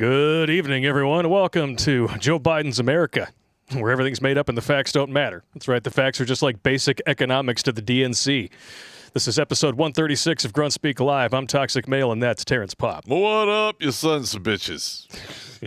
Good evening, everyone. Welcome to Joe Biden's America, where everything's made up and the facts don't matter. That's right, the facts are just like basic economics to the DNC. This is episode 136 of Grunt Speak Live. I'm Toxic Male, and that's Terrence Pop. What up, you sons of bitches?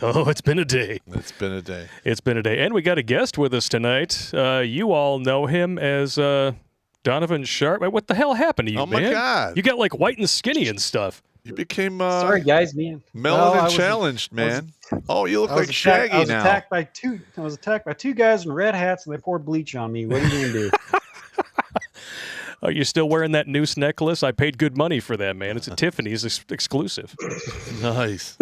Oh, it's been a day. It's been a day. It's been a day. And we got a guest with us tonight. You all know him as Donovan Sharp. What the hell happened to you, man? Oh, my God. You got like white and skinny and stuff. You became sorry, guys, man. melanin challenged, man. You look like Shaggy now. I was attacked by two guys in red hats, and they poured bleach on me. What are you going to do? Are you still wearing that noose necklace? I paid good money for that, man. It's a Tiffany's exclusive. Nice.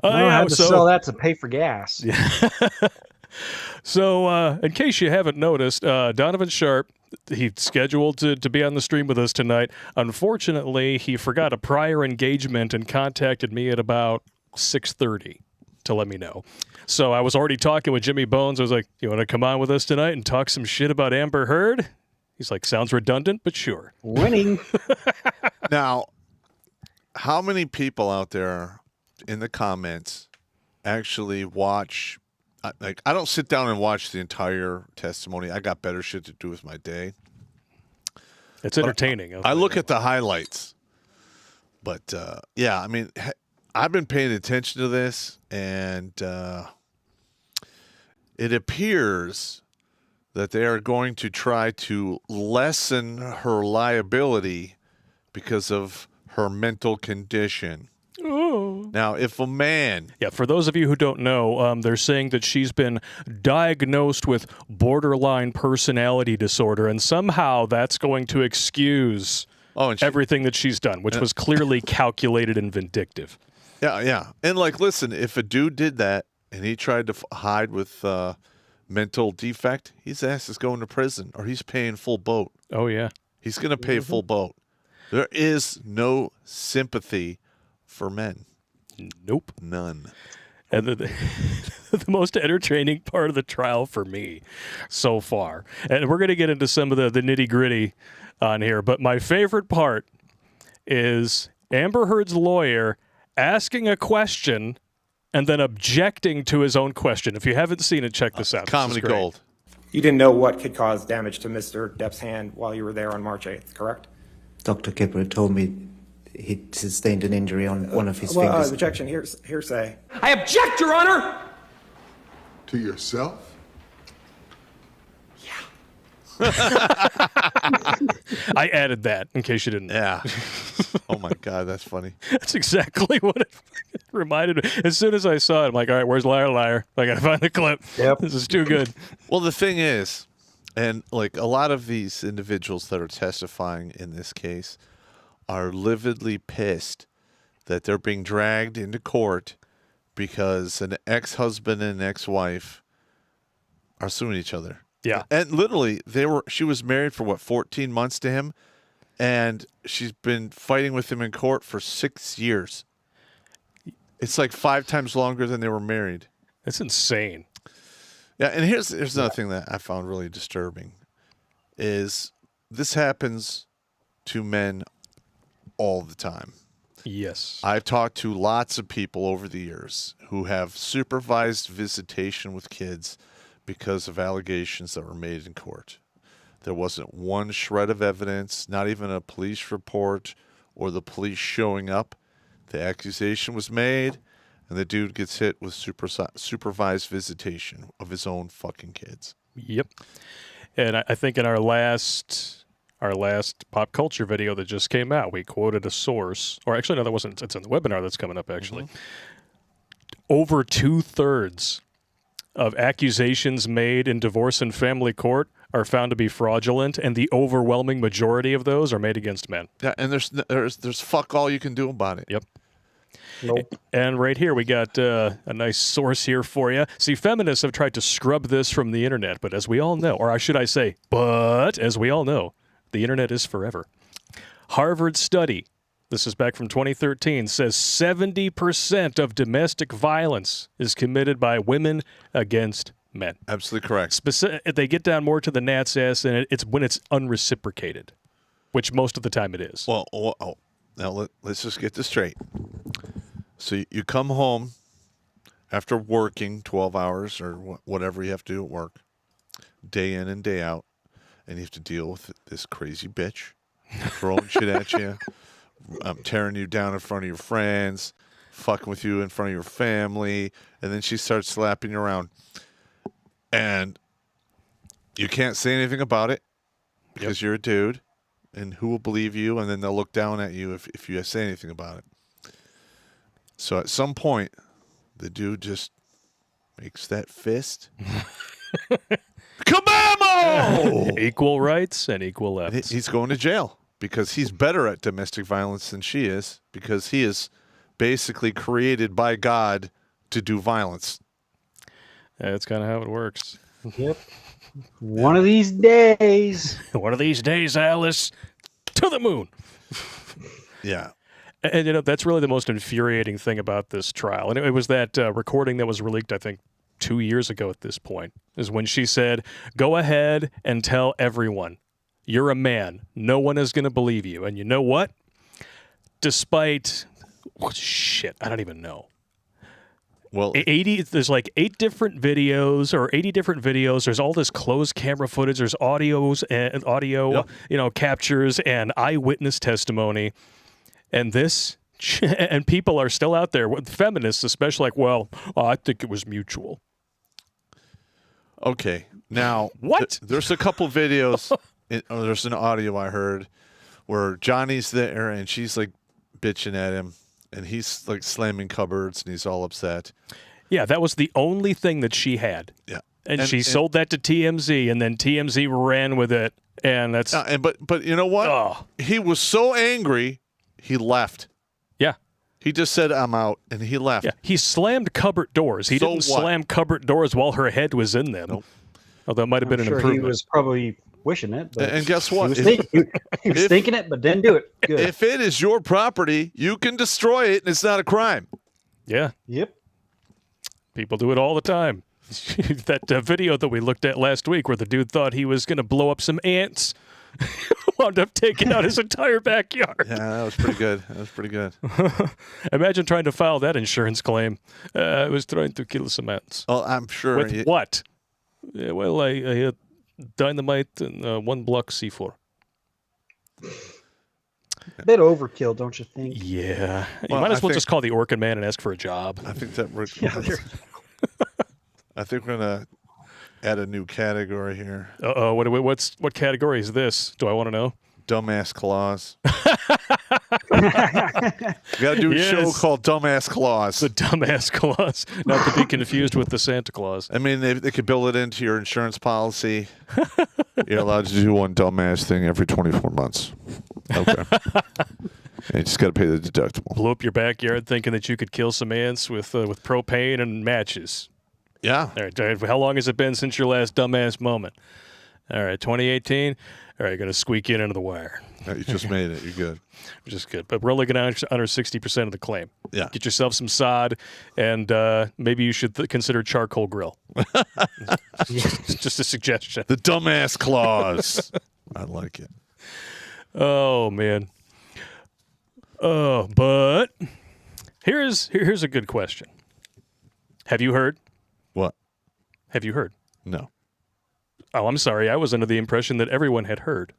I had to sell that to pay for gas. Yeah. So, in case you haven't noticed, Donovan Sharp, he's scheduled to be on the stream with us tonight. Unfortunately, he forgot a prior engagement and contacted me at about 6:30 to let me know. So I was already talking with Jimmy Bones. I was like, you want to come on with us tonight and talk some shit about Amber Heard? He's like, sounds redundant, but sure. Winning. Now, how many people out there in the comments actually watch? Like, I don't sit down and watch the entire testimony. I got better shit to do with my day. It's entertaining. I look at the highlights. But, yeah, I mean, I've been paying attention to this, and it appears that they are going to try to lessen her liability because of her mental condition. Oh. Now, if a man... Yeah, for those of you who don't know, they're saying that she's been diagnosed with borderline personality disorder, and somehow that's going to excuse everything that she's done, which was clearly calculated and vindictive. Yeah. And, like, listen, if a dude did that and he tried to hide with mental defect, his ass is going to prison, or he's paying full boat. Oh, yeah. He's going to pay full boat. There is no sympathy for men. Nope. None. And the most entertaining part of the trial for me so far, and we're going to get into some of the nitty-gritty on here, but my favorite part is Amber Heard's lawyer asking a question and then objecting to his own question. If you haven't seen it, check this out. Comedy gold. You didn't know what could cause damage to Mr. Depp's hand while you were there on March 8th, correct? Dr. Kipper told me he sustained an injury on one of his fingers. Objection, hearsay. I object, Your Honor! To yourself? I added that in case you didn't know. Yeah. Oh, my God, that's funny. That's exactly what it reminded me. As soon as I saw it, I'm like, all right, where's Liar? I got to find the clip. Yep. This is too good. Well, the thing is, and like a lot of these individuals that are testifying in this case are lividly pissed that they're being dragged into court because an ex-husband and ex-wife are suing each other. Yeah. And literally, she was married for, 14 months to him, and she's been fighting with him in court for 6 years. It's like 5 times longer than they were married. That's insane. Yeah, and here's another thing that I found really disturbing is this happens to men all the time. Yes. I've talked to lots of people over the years who have supervised visitation with kids because of allegations that were made in court. There wasn't one shred of evidence, not even a police report or the police showing up. The accusation was made, and the dude gets hit with supervised visitation of his own fucking kids. Yep. And I think in our last pop culture video that just came out, we quoted a source, or actually no, that wasn't. It's in the webinar that's coming up actually. Over 2/3 of accusations made in divorce and family court are found to be fraudulent, and the overwhelming majority of those are made against men. Yeah, and there's fuck all you can do about it. Yep. Nope. And right here, we got a nice source here for you. See, feminists have tried to scrub this from the internet, but as we all know, or should I say, as we all know, the internet is forever. Harvard study, this is back from 2013, says 70% of domestic violence is committed by women against men. Absolutely correct. They get down more to the gnat's ass, and it's when it's unreciprocated, which most of the time it is. Well, now let's just get this straight. So you come home after working 12 hours or whatever you have to do at work, day in and day out, and you have to deal with this crazy bitch throwing shit at you, tearing you down in front of your friends, fucking with you in front of your family, and then she starts slapping you around. And you can't say anything about it because you're a dude, and who will believe you? And then they'll look down at you if you say anything about it. So at some point, the dude just makes that fist. Kabamo! Equal rights and equal lefts. He's going to jail because he's better at domestic violence than she is, because he is basically created by God to do violence. That's kind of how it works. Yep. One of these days. One of these days, Alice, to the moon. Yeah. And, you know, that's really the most infuriating thing about this trial. And it was that recording that was released, I think, 2 years ago at this point, is when she said, go ahead and tell everyone. You're a man. No one is going to believe you. And you know what? Despite, I don't even know. Well, 80, there's like 80 different videos. There's all this closed camera footage. There's audio, captures and eyewitness testimony. And this, and people are still out there, feminists especially, like, well, I think it was mutual. okay. Now, What? There's a couple videos. There's an audio I heard where Johnny's there and she's like bitching at him, and he's like slamming cupboards and he's all upset. Yeah, that was the only thing that she had. Yeah. And she sold that to TMZ, and then TMZ ran with it, and that's... But you know what? He was so angry, he left. Yeah. He just said, I'm out, and he left. Yeah, he slammed cupboard doors. He So didn't what? slam cupboard doors while her head was in them. Nope. Although it might have been I'm an sure improvement. he was probably wishing it. But And guess what? He was thinking it, but didn't do it. Good. If it is your property, you can destroy it, and it's not a crime. Yeah, Yep. people do it all the time. That video that we looked at last week where the dude thought he was going to blow up some ants wound up taking out his entire backyard. Yeah, that was pretty good. Imagine trying to file that insurance claim. I was trying to kill some ants. Well, I'm sure. With what? Yeah, well, I had dynamite and 1 block C4. A bit overkill, don't you think? Yeah. You Well, might as I well think- just call the Orkin Man and ask for a job. I think that we're. Yeah, I think we're gonna add a new category here. Uh-oh. What category is this? Do I want to know? Dumbass clause. We got to do a show Yes. called Dumbass Clause. The dumbass clause. Not to be confused with the Santa Claus. I mean, they could build it into your insurance policy. You're allowed to do one dumbass thing every 24 months. Okay. And you just got to pay the deductible. Blew up your backyard thinking that you could kill some ants with propane and matches. Yeah. All right. How long has it been since your last dumbass moment? All right. 2018. All right. Going to squeak in under the wire. You just made it. You're good. Which is good. But we're only going to honor 60% of the claim. Yeah. Get yourself some sod, and maybe you should consider charcoal grill. Just a suggestion. The dumbass clause. I like it. Oh, man. Oh, but here's a good question. Have you heard? What? Have you heard? No. Oh, I'm sorry. I was under the impression that everyone had heard.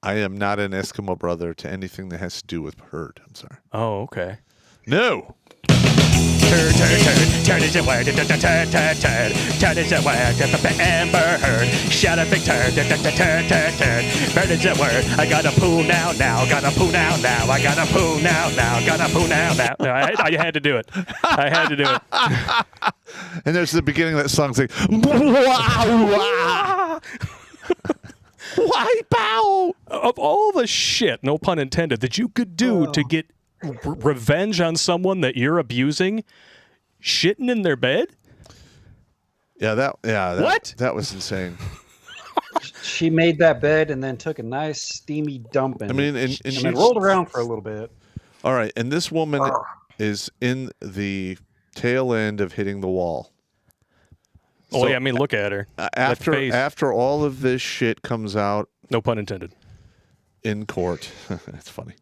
I am not an Eskimo brother to anything that has to do with herd. I'm sorry. Oh, okay. No. Turd, turd, turd, turd is a word, turd, turd, turd, turd, turd is a word, Amber Heard, shut up, big turd, turd, turd, turd, turd, turd, bird is a word, I got a poo now, got a poo now, I got a poo now, got a poo now. I had to do it. I had to do it. And there's the beginning of that song saying, wipe out. Of all the shit, no pun intended, that you could do to get revenge on someone that you're abusing, shitting in their bed? What? That was insane. She made that bed and then took a nice steamy dump in I mean, it. and then rolled around for a little bit. All right, and this woman is in the tail end of hitting the wall. Oh, So, yeah, I mean, look at her. That face. After all of this shit comes out No pun intended. in court, that's funny.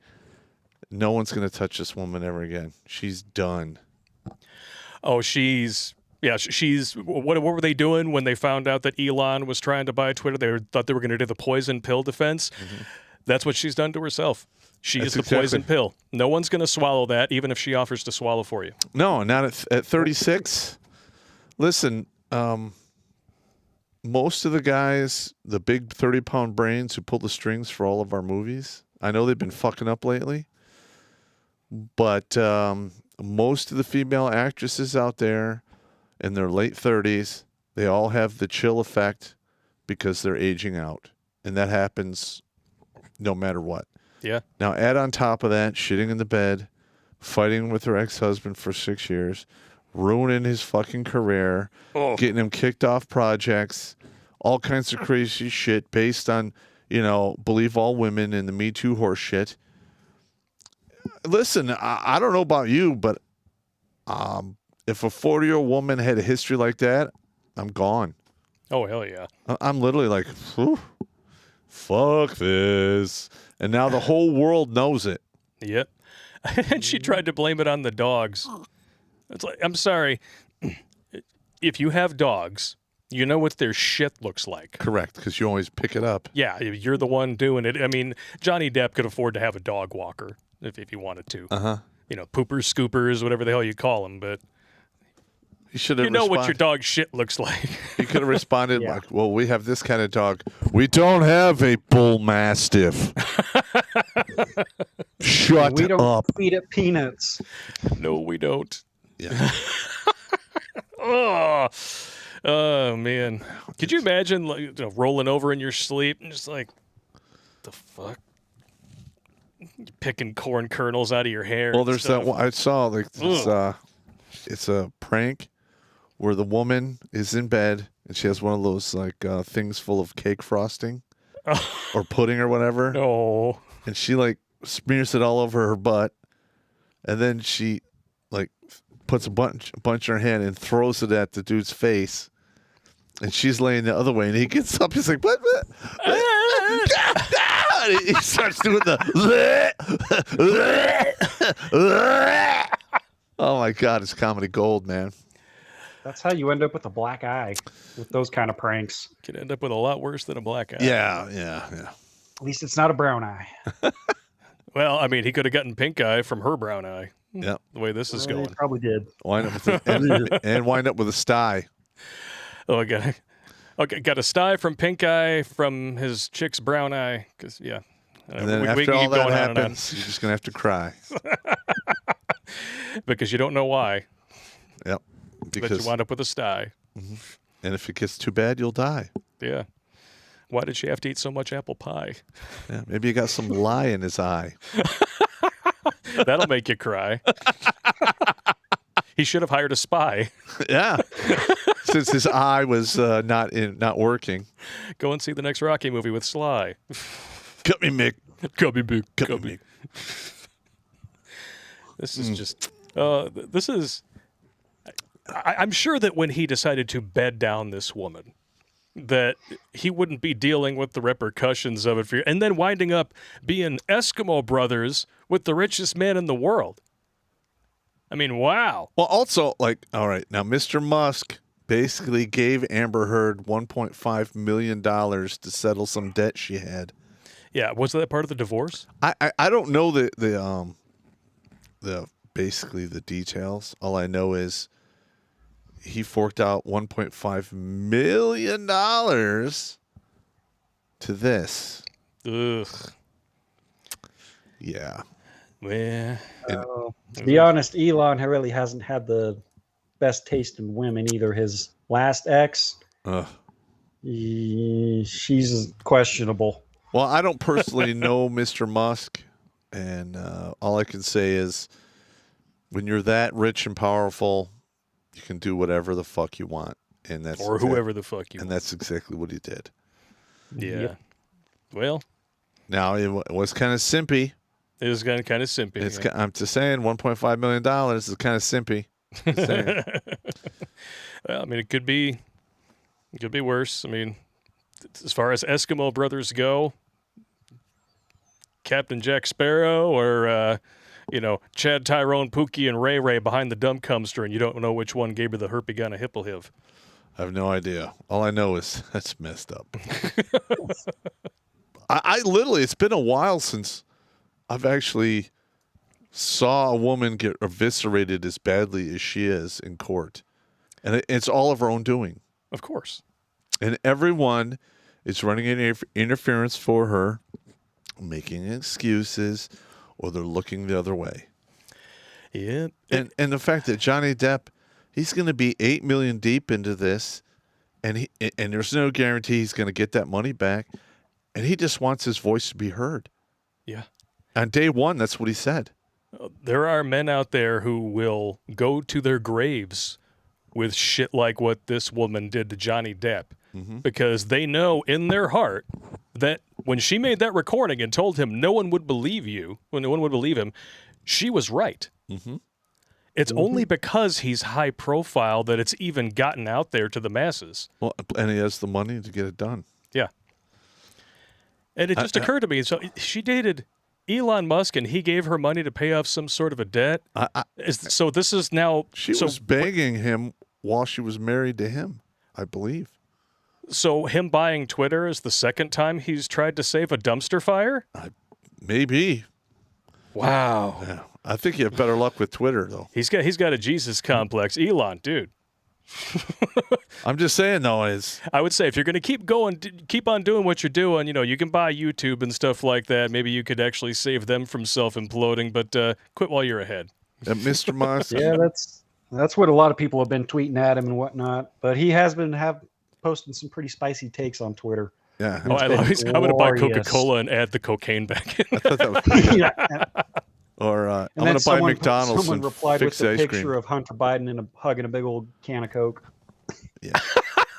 No one's going to touch this woman ever again. She's done. Oh, she's what were they doing when they found out that Elon was trying to buy Twitter? Thought they were going to do the poison pill defense. That's what she's done to herself. She is the poison pill. No one's going to swallow that, even if she offers to swallow for you. No, not at 36. Listen, most of the guys, the big 30-pound brains who pull the strings for all of our movies, I know they've been fucking up lately, but most of the female actresses out there in their late 30s, they all have the chill effect because they're aging out. And that happens no matter what. Yeah. Now, add on top of that, shitting in the bed, fighting with her ex-husband for 6 years, ruining his fucking career, getting him kicked off projects, all kinds of crazy shit based on, believe all women and the Me Too horse shit. Listen, I don't know about you, but if a 40-year-old woman had a history like that, I'm gone. Oh, hell yeah. I'm literally like, fuck this. And now the whole world knows it. Yep. And she tried to blame it on the dogs. It's like, I'm sorry. If you have dogs, you know what their shit looks like. Correct, because you always pick it up. Yeah, you're the one doing it. I mean, Johnny Depp could afford to have a dog walker if he wanted to. Uh-huh. Poopers, scoopers, whatever the hell you call them, but You should have. you know what your dog's shit looks like. You could have responded like, "Well, we have this kind of dog. We don't have a bull mastiff." Shut We don't up. feed it peanuts. No, we don't. Yeah. Oh man. Could you imagine rolling over in your sleep and just like, the fuck? Picking corn kernels out of your hair. Well, and there's stuff. that one I saw. Like, this, it's a prank where the woman is in bed and she has one of those things full of cake frosting or pudding or whatever. Oh. And she smears it all over her butt, and then she puts a bunch in her hand and throws it at the dude's face. And she's laying the other way, and he gets up. He's like, "What?" And he starts doing the. Oh my God, it's comedy gold, man. That's how you end up with a black eye with those kind of pranks. Could end up with a lot worse than a black eye. Yeah. At least it's not a brown eye. Well, I mean, he could have gotten pink eye from her brown eye. Yeah. The way this is He going. probably did. Wind up with and wind up with a sty. Oh, I got a sty from pink eye from his chick's brown eye. Because, yeah. And then we after can all keep that going on and on. happens, you're just gonna have to cry. Because you don't know why. Yep. But Because you wind up with a sty. and if it gets too bad, you'll die. Yeah. Why did she have to eat so much apple pie? Yeah. Maybe he got some lye in his eye. That'll make you cry. He should have hired a spy. Yeah. Since his eye was not working. Go and see the next Rocky movie with Sly. Cut me, Mick. Cut me, big. Cut me, Mick. This is just. This is. I'm sure that when he decided to bed down this woman, that he wouldn't be dealing with the repercussions of it for you, and then winding up being Eskimo brothers with the richest man in the world. I mean, wow. Well, also, all right, now Mr. Musk basically gave Amber Heard $1.5 million to settle some debt she had. Yeah, was that part of the divorce? I don't know the basically the details. All I know is he forked out $1.5 million to this. Ugh. Yeah. Well, To be honest, Elon really hasn't had the best taste in women either. His last ex, Ugh. she's questionable. Well, I don't personally know Mr. Musk, and all I can say is when you're that rich and powerful, you can do whatever the fuck you want, and that's or whoever the fuck you and want. that's exactly what he did. Yeah. Yep. Well, Now it was kind of simpy. it was kind of simpy. It's yeah. I'm just saying, $1.5 million is kind of simpy. Just saying. Well, I mean, it could be worse. I mean, as far as Eskimo brothers go, Captain Jack Sparrow or Chad, Tyrone, Pookie, and Ray Ray behind the dump dumpster, and you don't know which one gave her the herpy gun a hipple-hiv. I have no idea. All I know is that's messed up. I literally, it's been a while since I've actually saw a woman get eviscerated as badly as she is in court. And it's all of her own doing. Of course. And everyone is running interference for her, making excuses, or they're looking the other way. Yeah. And the fact that Johnny Depp, he's going to be $8 million deep into this, and there's no guarantee he's going to get that money back, and he just wants his voice to be heard. Yeah. On day one, that's what he said. There are men out there who will go to their graves with shit like what this woman did to Johnny Depp, because they know in their heart that when she made that recording and told him no one would believe him, she was right. It's only because he's high profile that it's even gotten out there to the masses. Well, and he has the money to get it done. Yeah. And it just occurred to me, so she dated Elon Musk and he gave her money to pay off some sort of a debt. So this is now... She was begging him while she was married to him, I believe. So him buying Twitter is the second time he's tried to save a dumpster fire? Maybe. Wow. Yeah. I think you have better luck with Twitter, though. He's got a Jesus complex. Elon, dude. I'm just saying, though, I would say if you're going to keep on doing what you're doing, you can buy YouTube and stuff like that. Maybe you could actually save them from self-imploding, but quit while you're ahead. Mr. Musk. Yeah, that's what a lot of people have been tweeting at him and whatnot. But he has been posting some pretty spicy takes on Twitter. Yeah. I'm going to buy Coca-Cola and add the cocaine back in. I thought that was pretty good. Yeah. Or I'm going to buy McDonald's someone and replied with fix the ice picture cream. of Hunter Biden and hugging a big old can of Coke. Yeah.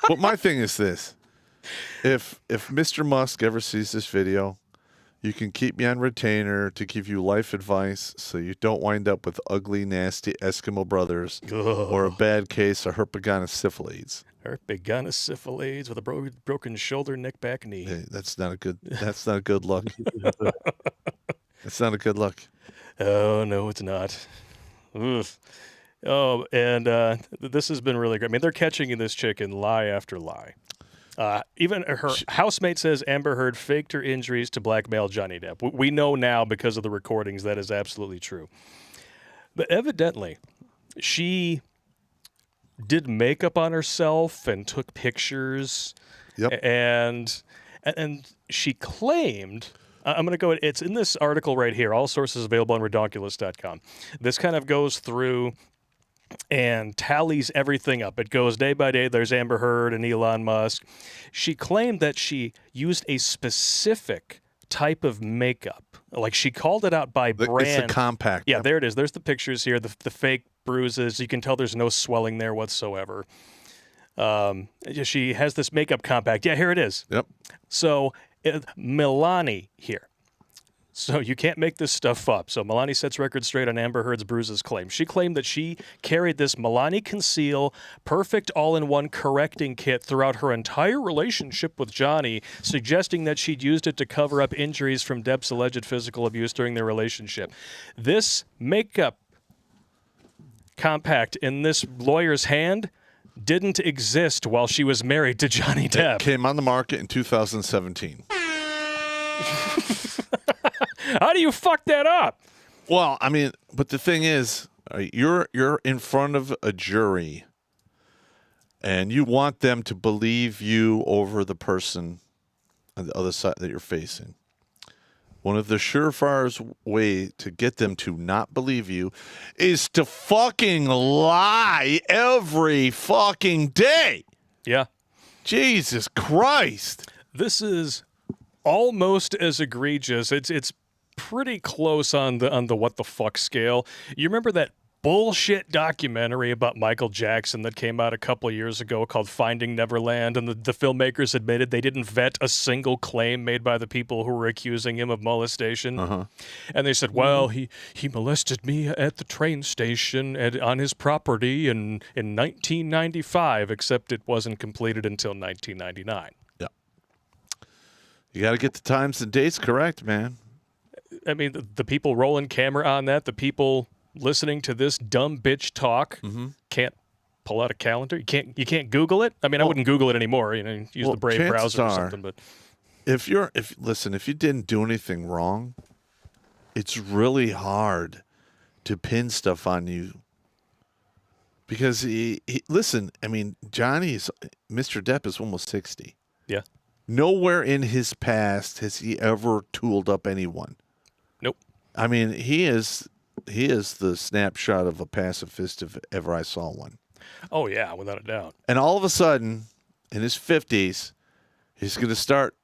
But my thing is this. If Mr. Musk ever sees this video, you can keep me on retainer to give you life advice so you don't wind up with ugly, nasty Eskimo brothers or a bad case of herpetogonosyphilis. Herpetogonosyphilis with a broken shoulder, neck, back, knee. Hey, that's not a good look. That's not a good look. Oh, no, it's not. Oof. Oh, and this has been really great. I mean, they're catching this chick in lie after lie. Even her housemate says Amber Heard faked her injuries to blackmail Johnny Depp. We know now because of the recordings that is absolutely true. But evidently, she did makeup on herself and took pictures. Yep. And she claimed... I'm going to go. It's in this article right here. All sources available on redonkulous.com. This kind of goes through and tallies everything up. It goes day by day. There's Amber Heard and Elon Musk. She claimed that she used a specific type of makeup. Like she called it out by brand. It's a compact. Yeah, there it is. There's the pictures here. The fake bruises. You can tell there's no swelling there whatsoever. She has this makeup compact. Yeah, here it is. Yep. So... Milani here. So you can't make this stuff up. So Milani sets record straight on Amber Heard's bruises claim. She claimed that she carried this Milani Conceal perfect all-in-one correcting kit throughout her entire relationship with Johnny, suggesting that she'd used it to cover up injuries from Depp's alleged physical abuse during their relationship. This makeup compact in this lawyer's hand didn't exist while she was married to Johnny Depp. It came on the market in 2017. How do you fuck that up? Well, I mean, but the thing is, you're in front of a jury, and you want them to believe you over the person on the other side that you're facing. One of the surefire way to get them to not believe you is to fucking lie every fucking day. Yeah. Jesus Christ. This is almost as egregious. It's pretty close on the what the fuck scale. You remember that bullshit documentary about Michael Jackson that came out a couple of years ago called Finding Neverland, and the filmmakers admitted they didn't vet a single claim made by the people who were accusing him of molestation. And they said, well, he molested me at the train station on his property in 1995, except it wasn't completed until 1999. Yeah. You got to get the times and dates correct, man. I mean, the people rolling camera on that, the people listening to this dumb bitch talk can't pull out a calendar. You can't Google it. I mean, I wouldn't Google it anymore. You know, use the Brave browser or something. But if you didn't do anything wrong, it's really hard to pin stuff on you. Because listen, I mean, Mr. Depp is almost 60. Yeah. Nowhere in his past has he ever tooled up anyone. Nope. I mean, he is the snapshot of a pacifist if ever I saw one. Oh, yeah, without a doubt. And all of a sudden, in his 50s, he's going to start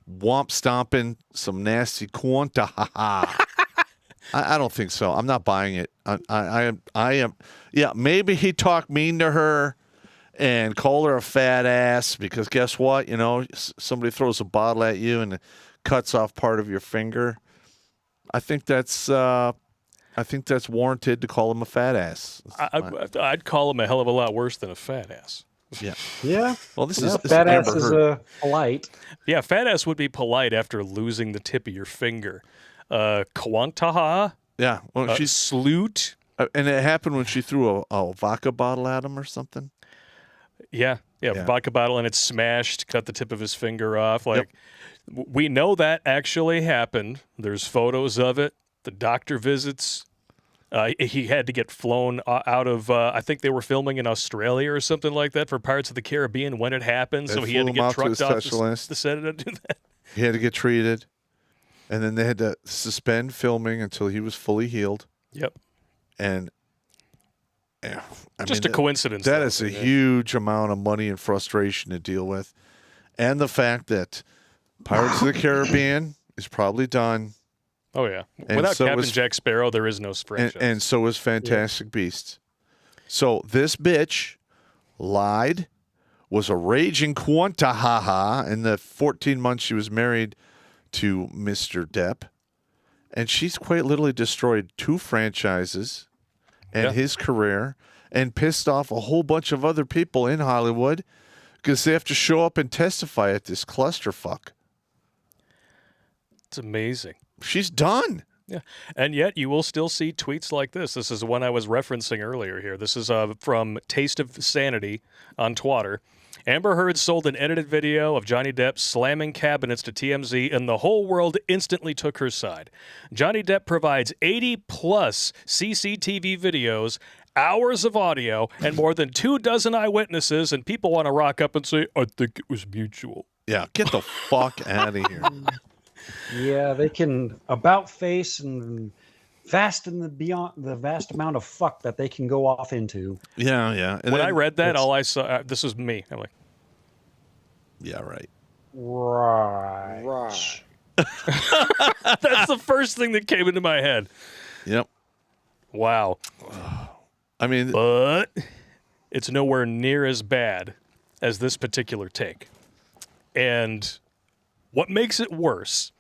womp stomping some nasty quanta. I don't think so. I'm not buying it. I am. Yeah, maybe he talked mean to her and called her a fat ass because guess what? You know, somebody throws a bottle at you and it cuts off part of your finger. I think that's warranted to call him a fat ass. I'd call him a hell of a lot worse than a fat ass. Yeah. Yeah. Well, this fat ass is polite. Yeah, fat ass would be polite after losing the tip of your finger. Kwantaha. Yeah. Well, she's sleut. And it happened when she threw a vodka bottle at him or something. Yeah, vodka bottle, and it smashed, cut the tip of his finger off. Like, we know that actually happened. There's photos of it. The doctor visits. He had to get flown out of, I think they were filming in Australia or something like that for Pirates of the Caribbean when it happened. So he had to get trucked off the set to do that. He had to get treated. And then they had to suspend filming until he was fully healed. Yep. And just a coincidence. That is a huge amount of money and frustration to deal with. And the fact that Pirates of the Caribbean is probably done. Oh, yeah. Without Captain Jack Sparrow, there is no franchise. And so is Fantastic Beasts. So this bitch lied, was a raging quantahaha in the 14 months she was married to Mr. Depp. And she's quite literally destroyed 2 franchises and his career and pissed off a whole bunch of other people in Hollywood because they have to show up and testify at this clusterfuck. It's amazing. She's done. Yeah. And yet you will still see tweets like this. This is one I was referencing earlier here. This is from Taste of Sanity on Twitter. Amber Heard sold an edited video of Johnny Depp slamming cabinets to TMZ, and the whole world instantly took her side. Johnny Depp provides 80-plus CCTV videos, hours of audio, and more than 24 eyewitnesses, and people want to rock up and say, I think it was mutual. Yeah, get the fuck out of here. Yeah, they can about face and vast amount of fuck that they can go off into. Yeah, yeah. And when I read that, all I saw, this was me. I'm like, yeah, right. Right. That's the first thing that came into my head. Yep. Wow. I mean, but it's nowhere near as bad as this particular take. And what makes it worse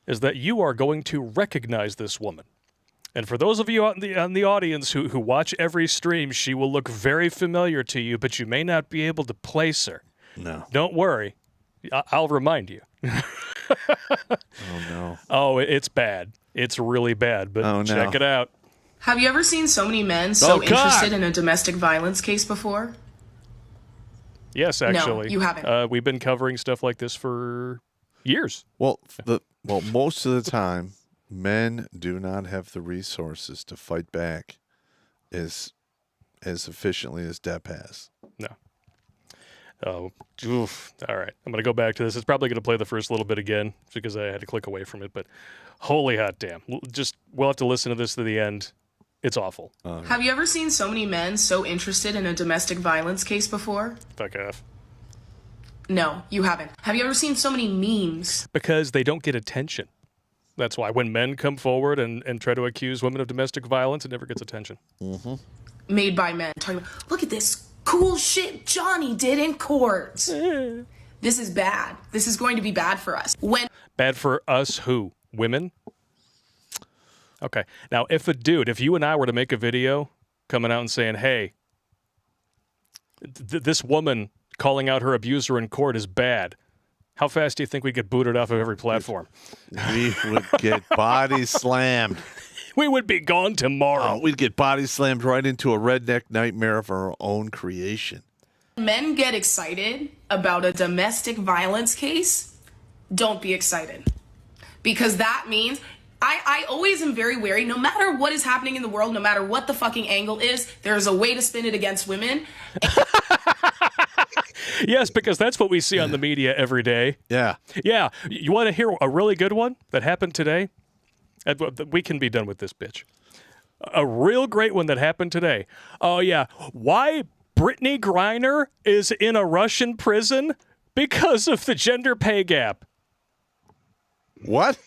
is that you are going to recognize this woman. And for those of you on the audience who watch every stream, she will look very familiar to you, but you may not be able to place her. No. Don't worry. I'll remind you. Oh, no. Oh, it's bad. It's really bad, but check it out. Have you ever seen so many men so interested in a domestic violence case before? Yes, actually. No, you haven't. We've been covering stuff like this for years. Well, most of the time, men do not have the resources to fight back as efficiently as Depp has. No. Oh, oof. All right. I'm going to go back to this. It's probably going to play the first little bit again because I had to click away from it. But holy hot damn. We'll have to listen to this to the end. It's awful. Have you ever seen so many men so interested in a domestic violence case before? Fuck off. No, you haven't. Have you ever seen so many memes? Because they don't get attention. That's why when men come forward and try to accuse women of domestic violence, it never gets attention. Mm-hmm. Made by men. Talking about, look at this cool shit Johnny did in court. This is bad. This is going to be bad for us. Bad for us who? Women? Okay. Now, if you and I were to make a video coming out and saying, hey, this woman calling out her abuser in court is bad, How fast do you think we get booted off of every platform? We would get body slammed. We would be gone tomorrow. We'd get body slammed right into a redneck nightmare of our own creation. Men get excited about a domestic violence case. Don't be excited. Because that means I always am very wary. No matter what is happening in the world, no matter what the fucking angle is, there's a way to spin it against women. Yes, because that's what we see on the media every day. Yeah. Yeah. You want to hear a really good one that happened today? We can be done with this bitch. A real great one that happened today. Oh, yeah. Why Brittany Griner is in a Russian prison because of the gender pay gap. What?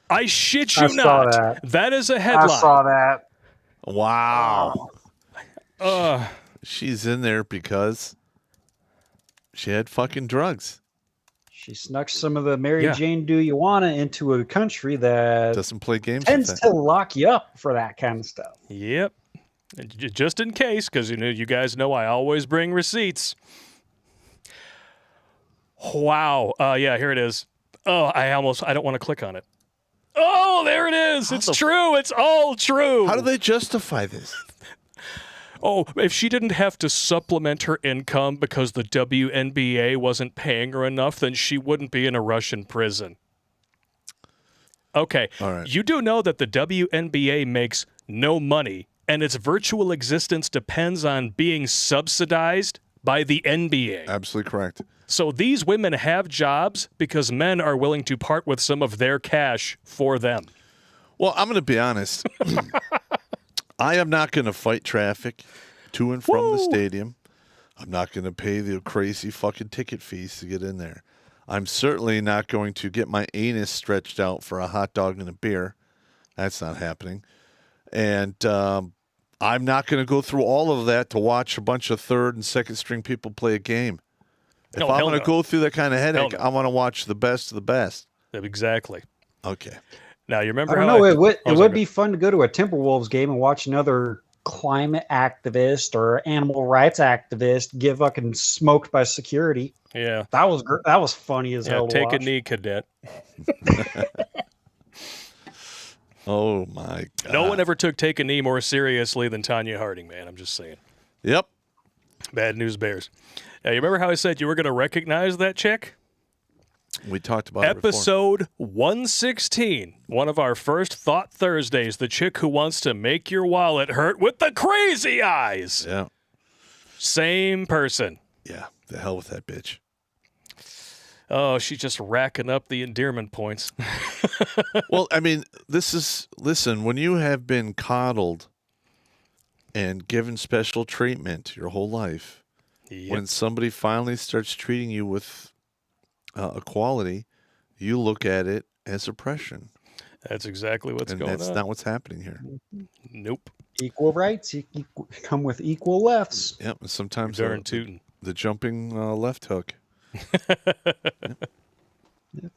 I shit you I saw not. that. That is a headline. I saw that. Wow. She's in there because she had fucking drugs. She snuck some of the Mary Yeah. Jane Do You Wanna into a country that Doesn't play games with tends that. to lock you up for that kind of stuff. Yep. Just in case, because you guys know I always bring receipts. Wow. Yeah, here it is. Oh, I don't want to click on it. Oh, there it is. It's true. It's all true. How do they justify this? Oh, if she didn't have to supplement her income because the WNBA wasn't paying her enough, then she wouldn't be in a Russian prison. Okay. All right. You do know that the WNBA makes no money, and its virtual existence depends on being subsidized by the NBA. Absolutely correct. So these women have jobs because men are willing to part with some of their cash for them. Well, I'm going to be honest. I am not going to fight traffic to and from the stadium. I'm not going to pay the crazy fucking ticket fees to get in there. I'm certainly not going to get my anus stretched out for a hot dog and a beer. That's not happening. And I'm not going to go through all of that to watch a bunch of third and second string people play a game. If I'm going to go through that kind of headache, I want to watch the best of the best. Exactly. Okay. Now, you remember I don't how know. It would Oh, sorry. be fun to go to a Timberwolves game and watch another climate activist or animal rights activist get fucking smoked by security. Yeah. That was funny as hell to Take a watch. knee, cadet. Oh, my God. No one ever took Take a Knee more seriously than Tanya Harding, man. I'm just saying. Yep. Bad news bears. Now, you remember how I said you were going to recognize that chick? We talked about it before. Episode 116, one of our first Thought Thursdays, the chick who wants to make your wallet hurt with the crazy eyes. Yeah. Same person. Yeah. The hell with that bitch. Oh, she's just racking up the endearment points. Well, I mean, listen, when you have been coddled and given special treatment your whole life, when somebody finally starts treating you with equality, you look at it as oppression. That's exactly what's And going that's on. not what's happening here. Nope. Equal rights come with equal lefts. Yep. And sometimes Darn tootin'. the jumping left hook.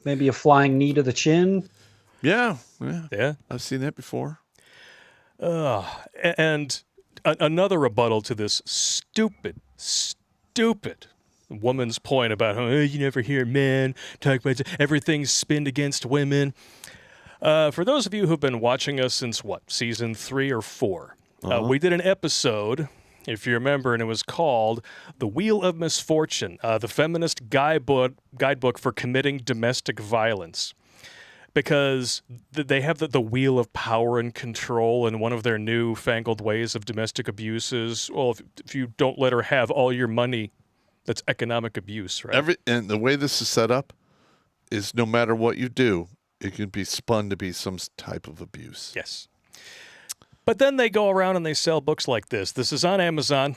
Maybe a flying knee to the chin. Yeah. Yeah. I've seen that before. And another rebuttal to this stupid woman's point about how you never hear men talk about everything's spinned against women. For those of you who've been watching us since, season 3 or 4, we did an episode, if you remember, and it was called The Wheel of Misfortune, the feminist guidebook for committing domestic violence. Because they have the wheel of power and control, and one of their newfangled ways of domestic abuse is, well, if you don't let her have all your money, that's economic abuse, right? And the way this is set up is no matter what you do, it can be spun to be some type of abuse. Yes. But then they go around and they sell books like this. This is on Amazon.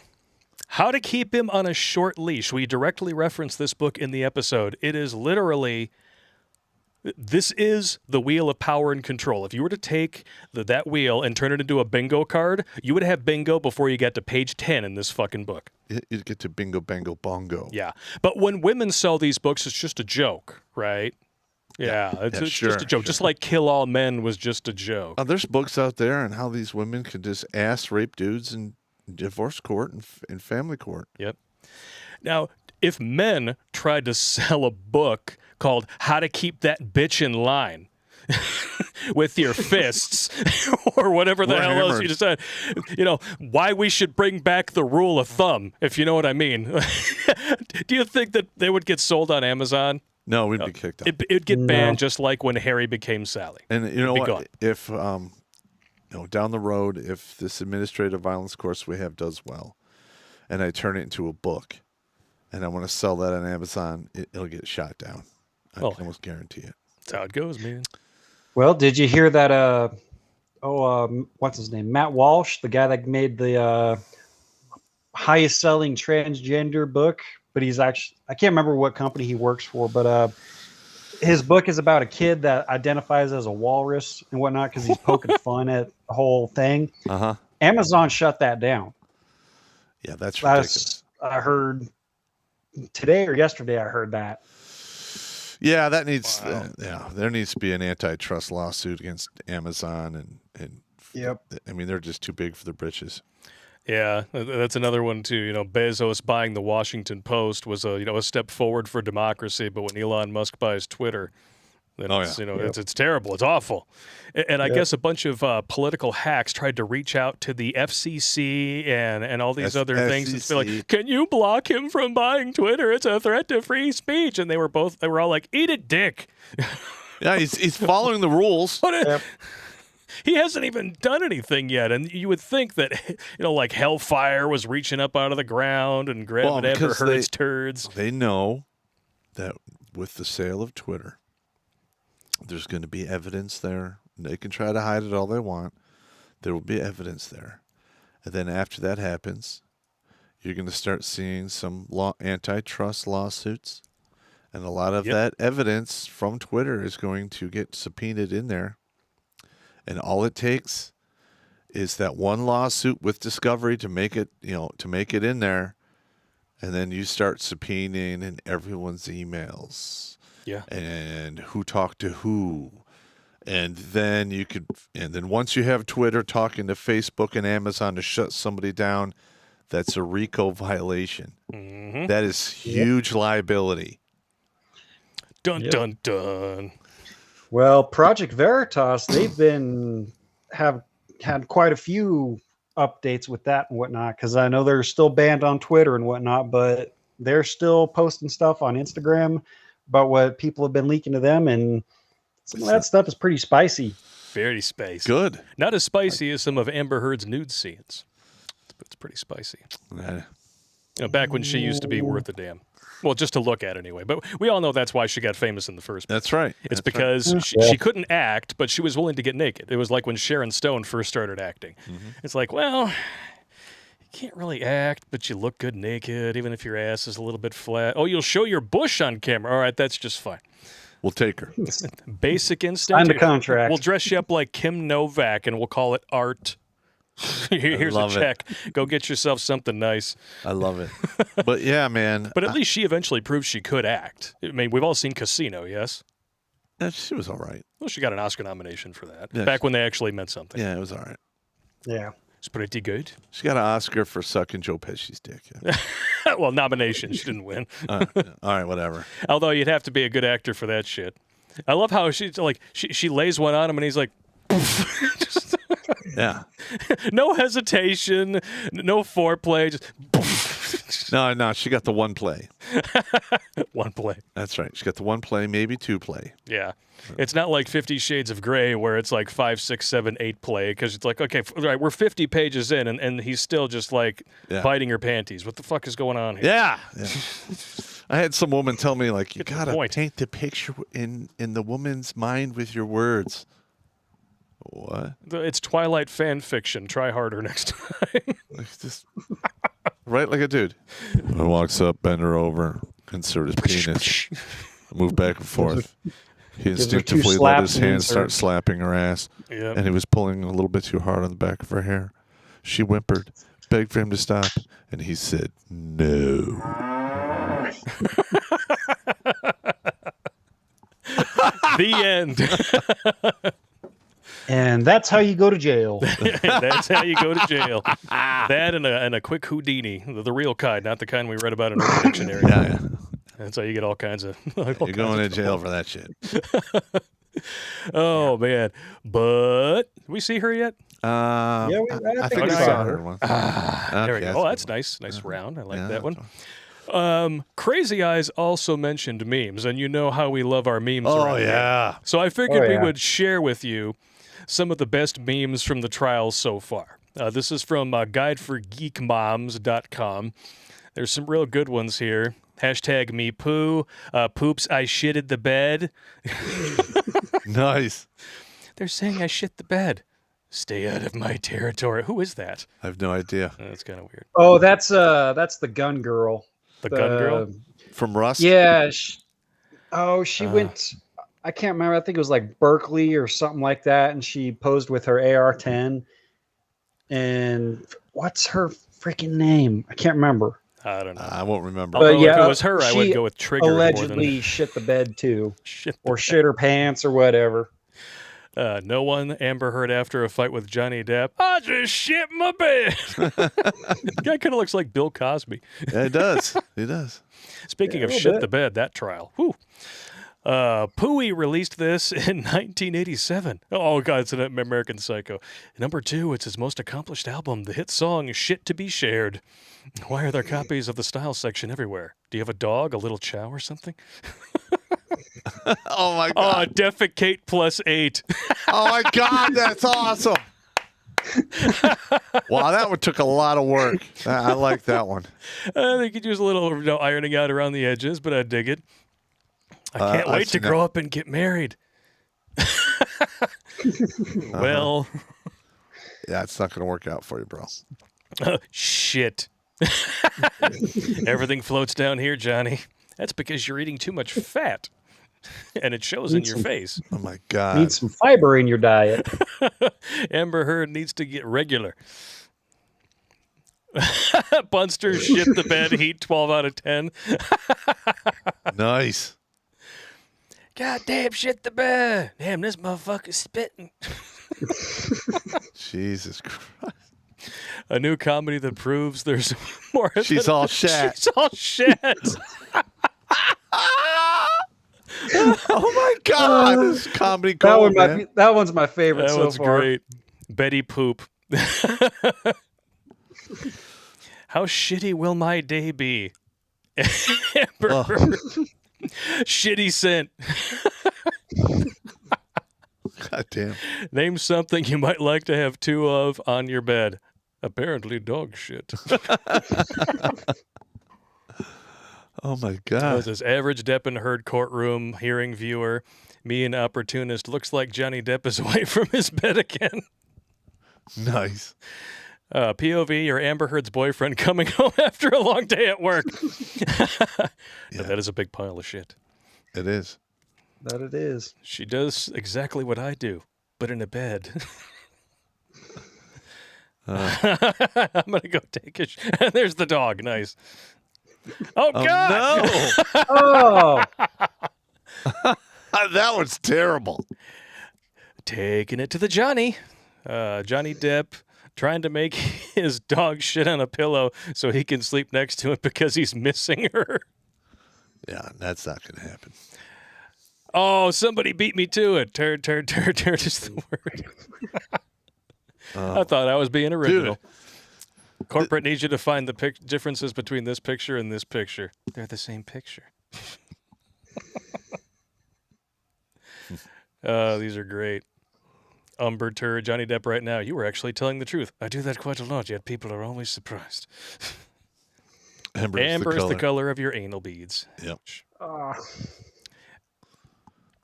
How to Keep Him on a Short Leash. We directly reference this book in the episode. It is literally... This is the wheel of power and control. If you were to take that wheel and turn it into a bingo card, you would have bingo before you get to page 10 in this fucking book. You'd get to bingo, bango, bongo. Yeah. But when women sell these books, it's just a joke, right? Yeah, it's just a joke. Sure. Just like Kill All Men was just a joke. There's books out there on how these women could just ass rape dudes in divorce court and family court. Yep. Now, if men tried to sell a book called How to Keep That Bitch in Line with your fists or whatever the We're hell else hammered. you decide, why we should bring back the rule of thumb, if you know what I mean. Do you think that they would get sold on Amazon? No, we'd be kicked out. It'd get banned just like when Harry became Sally. And you know Be what? gone. If down the road, if this administrative violence course we have does well, and I turn it into a book, and I want to sell that on Amazon, it'll get shot down. I can almost guarantee it. That's how it goes, man. Well, did you hear that? What's his name? Matt Walsh, the guy that made the highest selling transgender book, but he's actually, I can't remember what company he works for, but his book is about a kid that identifies as a walrus and whatnot because he's poking fun at the whole thing. Amazon shut that down. Yeah, that's ridiculous. I heard today or yesterday. I heard that. Yeah, that needs. There needs to be an antitrust lawsuit against Amazon, and Yep. I mean, they're just too big for their britches. Yeah, that's another one too. Bezos buying the Washington Post was a step forward for democracy, but when Elon Musk buys Twitter, then it's terrible. It's awful. And I guess a bunch of political hacks tried to reach out to the FCC and all these other things and be like, "Can you block him from buying Twitter? It's a threat to free speech." And they were all like, "Eat it, dick." Yeah, he's following the rules. He hasn't even done anything yet, and you would think that like Hellfire was reaching up out of the ground and grabbing Amber Heard's turds. They know that with the sale of Twitter, there's going to be evidence there. They can try to hide it all they want. There will be evidence there, and then after that happens, you're going to start seeing some antitrust lawsuits, and a lot of that evidence from Twitter is going to get subpoenaed in there. And all it takes is that one lawsuit with Discovery to make it, in there, and then you start subpoenaing in everyone's emails. Yeah. And who talked to who. And then once you have Twitter talking to Facebook and Amazon to shut somebody down, that's a RICO violation. Mm-hmm. That is huge liability. Dun, dun, dun. Well, Project Veritas, they've have had quite a few updates with that and whatnot, because I know they're still banned on Twitter and whatnot, but they're still posting stuff on Instagram about what people have been leaking to them, and some of that stuff is pretty spicy. Very spicy. Good. Not as spicy as some of Amber Heard's nude scenes, but it's pretty spicy. Back when she used to be worth a damn. Well, just to look at anyway. But we all know that's why she got famous in the first place. That's right. It's because she couldn't act, but she was willing to get naked. It was like when Sharon Stone first started acting. Mm-hmm. It's like, well, you can't really act, but you look good naked, even if your ass is a little bit flat. Oh, you'll show your bush on camera. All right, that's just fine. We'll take her. Basic instinct. Sign the contract. We'll dress you up like Kim Novak, and we'll call it art. Here's a check. Go get yourself something nice. I love it. But yeah, man. But at least she eventually proved she could act. I mean, we've all seen Casino, yes? Yeah, she was all right. Well, she got an Oscar nomination for that. Yeah, back when they actually meant something. Yeah, it was all right. Yeah. It's pretty good. She got an Oscar for sucking Joe Pesci's dick. Yeah. Well, nomination. She didn't win. All right, whatever. Although you'd have to be a good actor for that shit. I love how she's like, she lays one on him and he's like, yeah. No hesitation, no foreplay, just No, she got the one play. One play. That's right. She got the one play, maybe two play. Yeah. It's not like 50 Shades of Grey where it's like 5, 6, 7, 8 play, because it's like, okay, right, we're 50 pages in and he's still just like biting her panties. What the fuck is going on here? Yeah. I had some woman tell me, like, you got to paint the picture in the woman's mind with your words. What? It's Twilight fan fiction. Try harder next time. Just right like a dude. He walks up, bend her over, insert his penis, move back and forth. He instinctively let his hand start slapping her ass, and he was pulling a little bit too hard on the back of her hair. She whimpered, begged for him to stop, and he said, no. The end. And that's how you go to jail. That's how you go to jail. That and a quick Houdini, the real kind, not the kind we read about in Urban Dictionary. Yeah. That's how you get all kinds of. You're going to jail for that shit. Oh man! But did we see her yet? I I think we we saw saw her. her once. There we Okay, go. Oh, good. that's nice. Nice round. I like Yeah, that one. that's Crazy Eyes also mentioned memes, and you know how we love our memes. Oh, around here. yeah. So I figured Oh, we yeah. would share with you some of the best memes from the trials so far. This is from guideforgeekmoms.com. There's some real good ones here. Hashtag me poo. Poops, I shitted the bed. Nice. They're saying I shit the bed. Stay out of my territory. Who is that? I have no idea. That's kind of weird. Oh, that's the gun girl. The gun girl? From Rust? Yeah. She went. I can't remember. I think it was like Berkeley or something like that, and she posed with her AR-10. And what's her freaking name? I can't remember. I don't know. I won't remember. Although yeah, if it was her, I would she go with Trigger more Allegedly than shit the bed too, shit. or shit her pants or whatever. No one Amber Heard after a fight with Johnny Depp. I just shit my bed. Guy kind of looks like Bill Cosby. Yeah, it does. It does. Speaking Yeah, of a little shit bit. the bed, that trial. Whew. Pooey released this in 1987. Oh, God, it's an American Psycho. Number 2, it's his most accomplished album, the hit song Shit to Be Shared. Why are there copies of the style section everywhere? Do you have a dog, a little chow or something? Oh, my Oh, God. defecate +8. Oh, my God. That's awesome. Wow, that one took a lot of work. I like that one. They could use a little ironing out around the edges, but I dig it. I can't I've wait to seen that. grow up and get married. Well, Yeah, it's not going to work out for you, bro. shit. Everything floats down here, Johnny. That's because you're eating too much fat. And it shows in your face. Oh, my God. Need some fiber in your diet. Amber Heard needs to get regular. Bunster shit the bed, heat 12 out of 10. Nice. God damn, shit the bed. Damn, this motherfucker's spitting. Jesus Christ. A new comedy that proves there's more. She's all shat. She's all shit. Oh, my God. This is comedy That gold, one might man. be, that one's my favorite That so one's far. great. Betty Poop. How shitty will my day be? Amber Heard. Shitty scent. God damn. Name something you might like to have 2 of on your bed. Apparently dog shit. Oh, my That God. was this average Depp and Heard courtroom hearing viewer. Me, an opportunist. Looks like Johnny Depp is away from his bed again. Nice. POV, or Amber Heard's boyfriend coming home after a long day at work. Yeah. That is a big pile of shit. It is. That it is. She does exactly what I do, but in a bed. I'm going to go take a and there's the dog. Nice. Oh, God. No. Oh, That one's terrible. Taking it to the Johnny. Johnny Depp trying to make his dog shit on a pillow so he can sleep next to it because he's missing her. Yeah, that's not going to happen. Oh, somebody beat me to it. Turd, turd, turd, turd is the word. I thought I was being original. Corporate needs you to find the differences between this picture and this picture. They're the same picture. These are great. Umber Turd, Johnny Depp right now. You were actually telling the truth. I do that quite a lot, yet people are always surprised. Amber Amber is the color of your anal beads. Yep. Ah.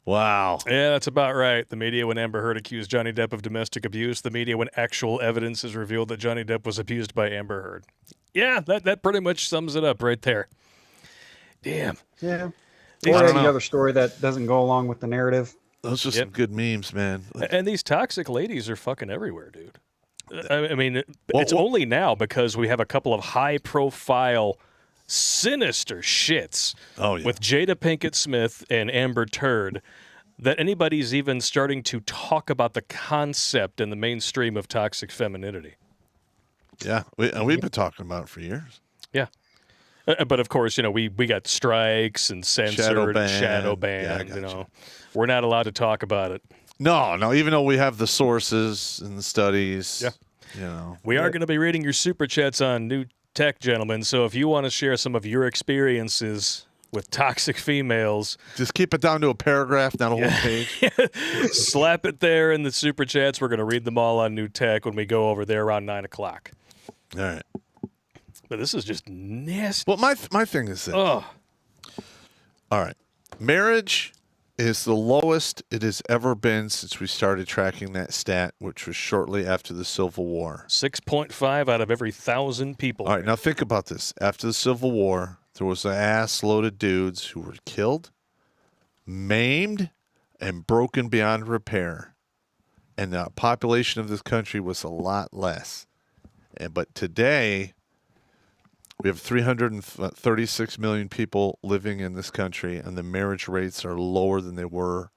Wow. Yeah, that's about right. The media when Amber Heard accused Johnny Depp of domestic abuse. The media when actual evidence is revealed that Johnny Depp was abused by Amber Heard. Yeah, that pretty much sums it up right there. Damn. Yeah. These- Or I don't any know. other story that doesn't go along with the narrative. Those are Yep. some good memes, man. And these toxic ladies are fucking everywhere, dude. I mean, Well, it's only now because we have a couple of high-profile, sinister shits Oh, yeah. with Jada Pinkett Smith and Amber Turd that anybody's even starting to talk about the concept in the mainstream of toxic femininity. Yeah, we've been talking about it for years. Yeah. But of course, we got strikes and censored and shadow banned. Yeah, We're not allowed to talk about it. No, even though we have the sources and the studies. Yeah. We are going to be reading your super chats on New Tech, gentlemen. So if you want to share some of your experiences with toxic females, just keep it down to a paragraph, not a whole page. Slap it there in the super chats. We're going to read them all on New Tech when we go over there around 9 o'clock. All right. But this is just nasty. Well, my thing is this. All right. Marriage is the lowest it has ever been since we started tracking that stat, which was shortly after the Civil War. 6.5 out of every 1,000 people. All right, now think about this. After the Civil War, there was an ass-load of dudes who were killed, maimed, and broken beyond repair. And the population of this country was a lot less. But today, we have 336 million people living in this country, and the marriage rates are lower than they were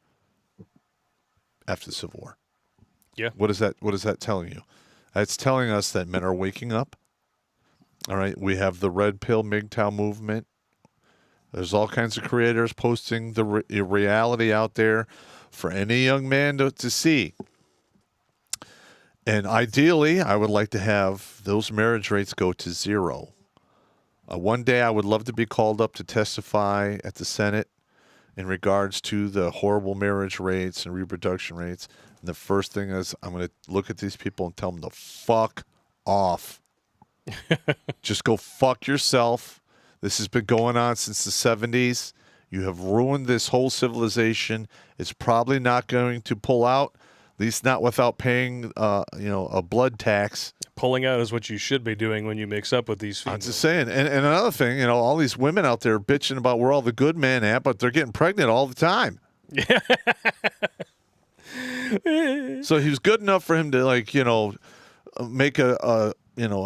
after the Civil War. Yeah. What is that telling you? It's telling us that men are waking up. All right. We have the Red Pill MGTOW movement. There's all kinds of creators posting the reality out there for any young man to see. And ideally, I would like to have those marriage rates go to zero. One day I would love to be called up to testify at the Senate in regards to the horrible marriage rates and reproduction rates. And the first thing is I'm going to look at these people and tell them to fuck off. Just go fuck yourself. This has been going on since the 70s. You have ruined this whole civilization. It's probably not going to pull out, at least not without paying a blood tax. Pulling out is what you should be doing when you mix up with these females. I'm just saying. And another thing, all these women out there bitching about where all the good men at, but they're getting pregnant all the time. Yeah. So he was good enough for him to make a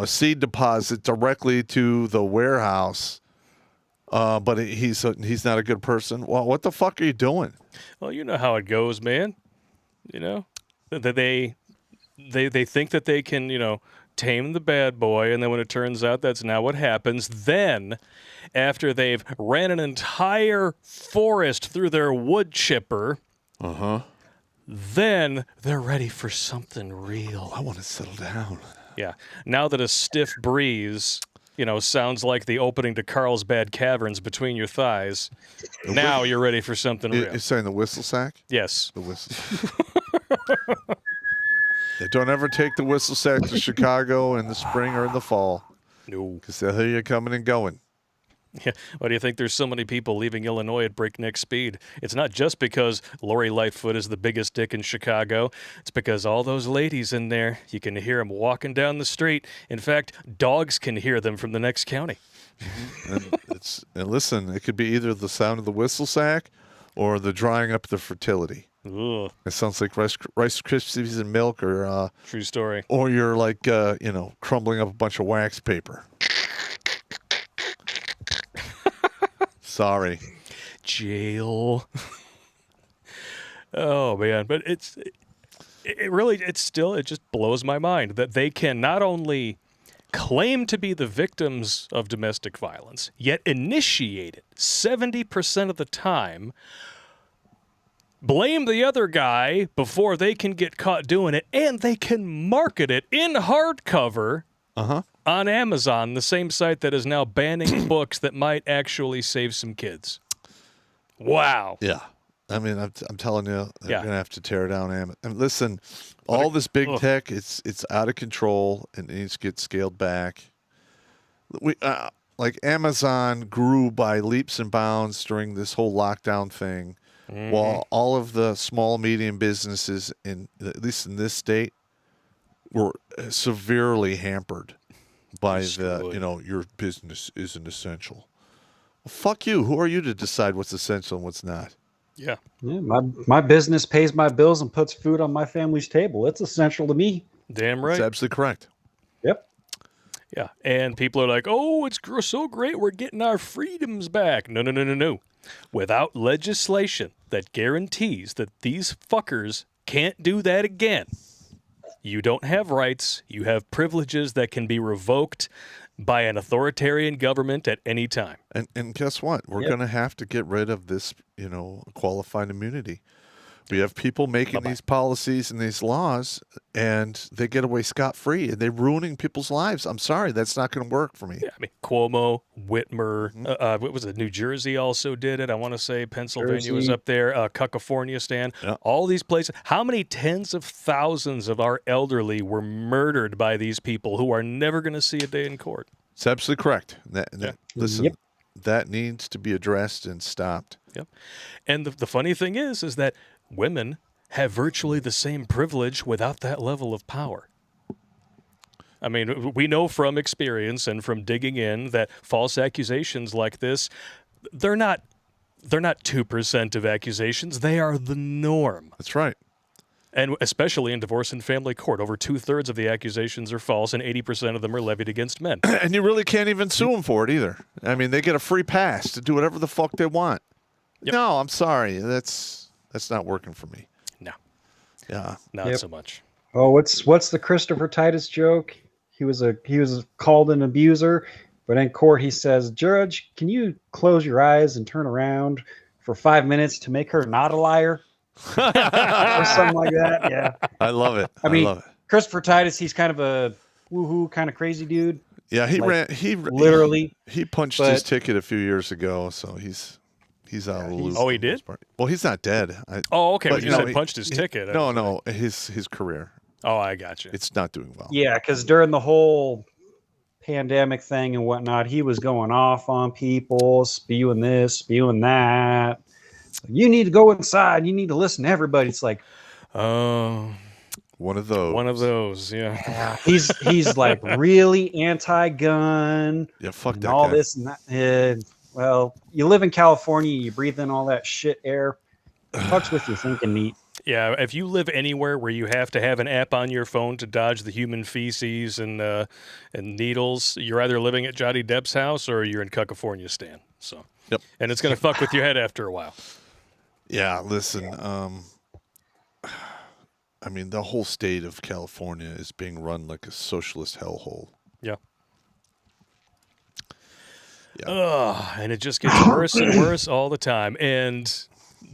seed deposit directly to the warehouse. But he's not a good person. Well, what the fuck are you doing? Well, you know how it goes, man. That they think that they can, tame the bad boy, and then when it turns out that's not what happens, then after they've ran an entire forest through their wood chipper, then they're ready for something real. I want to settle down. Yeah. Now that a stiff breeze, sounds like the opening to Carlsbad Caverns between your thighs, now you're ready for something real. You're saying the whistle sack? Yes. The whistle. Yeah, don't ever take the whistle sack to Chicago in the spring or in the fall. No. Because they'll hear you coming and going. Yeah. Why do you think there's so many people leaving Illinois at breakneck speed? It's not just because Lori Lightfoot is the biggest dick in Chicago. It's because all those ladies in there, you can hear them walking down the street. In fact, dogs can hear them from the next county. And listen, it could be either the sound of the whistle sack or the drying up the fertility. Ugh. It sounds like Rice Krispies and milk, or true story. Or you're like crumbling up a bunch of wax paper. Sorry. Jail. Oh man, but it just blows my mind that they can not only claim to be the victims of domestic violence, yet initiate it 70% of the time, blame the other guy before they can get caught doing it, and they can market it in hardcover on Amazon, the same site that is now banning books that might actually save some kids. Wow. Yeah. I mean, I'm telling you, they're going to have to tear down Amazon. And listen, all this big tech, it's out of control and it needs to get scaled back. Like Amazon grew by leaps and bounds during this whole lockdown thing. While all of the small, medium businesses, at least in this state, were severely hampered by your business isn't essential. Well, fuck you. Who are you to decide what's essential and what's not? Yeah. My business pays my bills and puts food on my family's table. It's essential to me. Damn right. That's absolutely correct. Yep. Yeah. And people are like, oh, it's so great. We're getting our freedoms back. No. without legislation that guarantees that these fuckers can't do that again, you don't have rights. You have privileges that can be revoked by an authoritarian government at any time. And guess what? We're going to have to get rid of this, qualified immunity. We have people making these policies and these laws, and they get away scot-free, and they're ruining people's lives. I'm sorry, that's not going to work for me. Yeah, I mean, Cuomo, Whitmer, what was it? New Jersey also did it. I want to say Pennsylvania was up there. California, Stan. Yeah. All these places. How many tens of thousands of our elderly were murdered by these people who are never going to see a day in court? It's absolutely correct. Listen, that needs to be addressed and stopped. Yep. And the funny thing is that women have virtually the same privilege without that level of power. I mean, we know from experience and from digging in that false accusations like this, they're not 2% of accusations. They are the norm. That's right. And especially in divorce and family court, over 2/3 of the accusations are false, and 80% of them are levied against men. And you really can't even sue them for it either. I mean, they get a free pass to do whatever the fuck they want. Yep. No, I'm sorry. That's not working for me. No. Yeah. Not so much. Oh, what's the Christopher Titus joke? He was called an abuser, but in court he says, "Judge, can you close your eyes and turn around for 5 minutes to make her not a liar?" Or something like that. Yeah. I love it. I mean, love it. Christopher Titus, he's kind of a woohoo kind of crazy dude. Yeah, he literally. He punched his ticket a few years ago, so he's out of the loop. Oh, he did? Well, he's not dead. Okay. But, You said punched his ticket. No, his career. Oh, I got you. It's not doing well. Yeah, because during the whole pandemic thing and whatnot, he was going off on people, spewing this, spewing that. You need to go inside. You need to listen to everybody. It's like, one of those. Yeah. He's like really anti-gun. Yeah, fuck and that all guy. this and that. Well, you live in California, you breathe in all that shit air. Fucks with your thinking neat. Yeah, if you live anywhere where you have to have an app on your phone to dodge the human feces and needles, you're either living at Johnny Depp's house or you're in California, Stan. So, yep. And it's going to fuck with your head after a while. Yeah, listen. I mean, the whole state of California is being run like a socialist hellhole. Yeah. And it just gets worse and worse all the time. And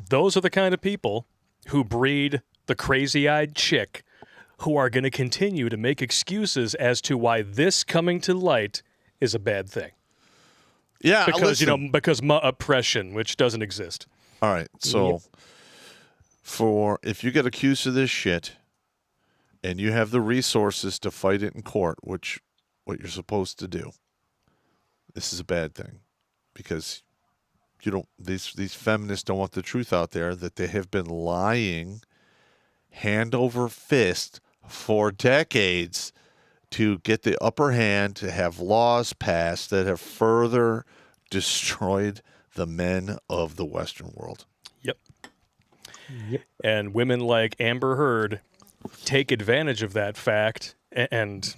those are the kind of people who breed the crazy-eyed chick who are going to continue to make excuses as to why this coming to light is a bad thing. Yeah, because listen. because oppression, which doesn't exist. All right, so if you get accused of this shit and you have the resources to fight it in court, which what you're supposed to do, this is a bad thing because these feminists don't want the truth out there that they have been lying hand over fist for decades to get the upper hand, to have laws passed that have further destroyed the men of the Western world. Yep. And women like Amber Heard take advantage of that fact, and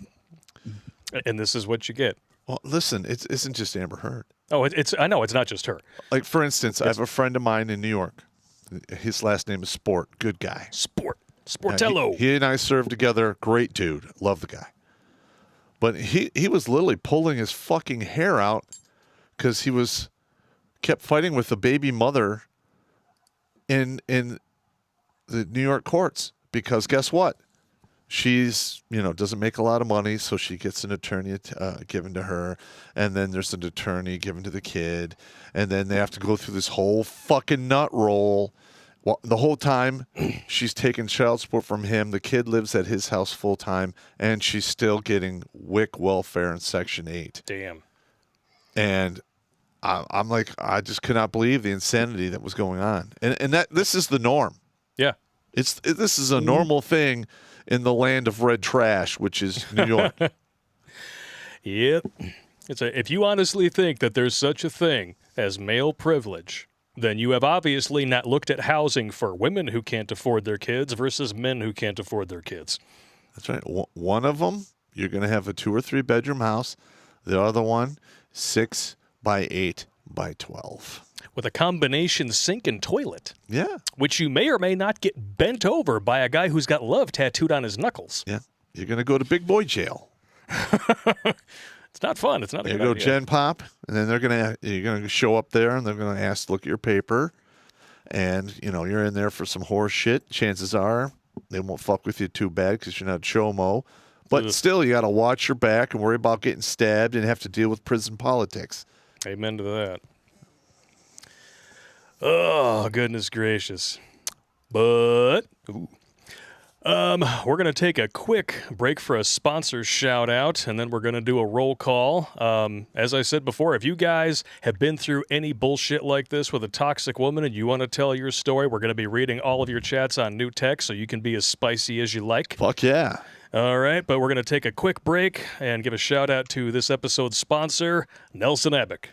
this is what you get. Well, listen, it isn't just Amber Heard. Oh, I know it's not just her. Like, for instance, I have a friend of mine in New York. His last name is Sport. Good guy. Sportello. He and I served together. Great dude. Love the guy. But he was literally pulling his fucking hair out because he kept fighting with the baby mother in the New York courts. Because guess what? She's, doesn't make a lot of money, so she gets an attorney given to her, and then there's an attorney given to the kid, and then they have to go through this whole fucking nut roll. Well, the whole time, she's taking child support from him. The kid lives at his house full time, and she's still getting WIC welfare in Section 8. Damn. And I'm like, I just could not believe the insanity that was going on, and that this is the norm. Yeah. This is a normal thing in the land of red trash, which is New York. Yep. If you honestly think that there's such a thing as male privilege, then you have obviously not looked at housing for women who can't afford their kids versus men who can't afford their kids. That's right. One of them, you're going to have a 2 or 3 bedroom house. The other one, 6 by 8 by 12. with a combination sink and toilet. Yeah. Which you may or may not get bent over by a guy who's got love tattooed on his knuckles. Yeah. You're going to go to big boy jail. It's not fun. It's not a You good go idea. Gen Pop, and then you're going to show up there, and they're going to ask to look at your paper. And, you're in there for some horse shit. Chances are they won't fuck with you too bad because you're not chomo. But still, you got to watch your back and worry about getting stabbed and have to deal with prison politics. Amen to that. Oh, goodness gracious. But we're going to take a quick break for a sponsor shout out, and then we're going to do a roll call. As I said before, if you guys have been through any bullshit like this with a toxic woman and you want to tell your story, we're going to be reading all of your chats on New Tech, so you can be as spicy as you like. Fuck yeah. All right, but we're going to take a quick break and give a shout out to this episode's sponsor, Nelson Abbott.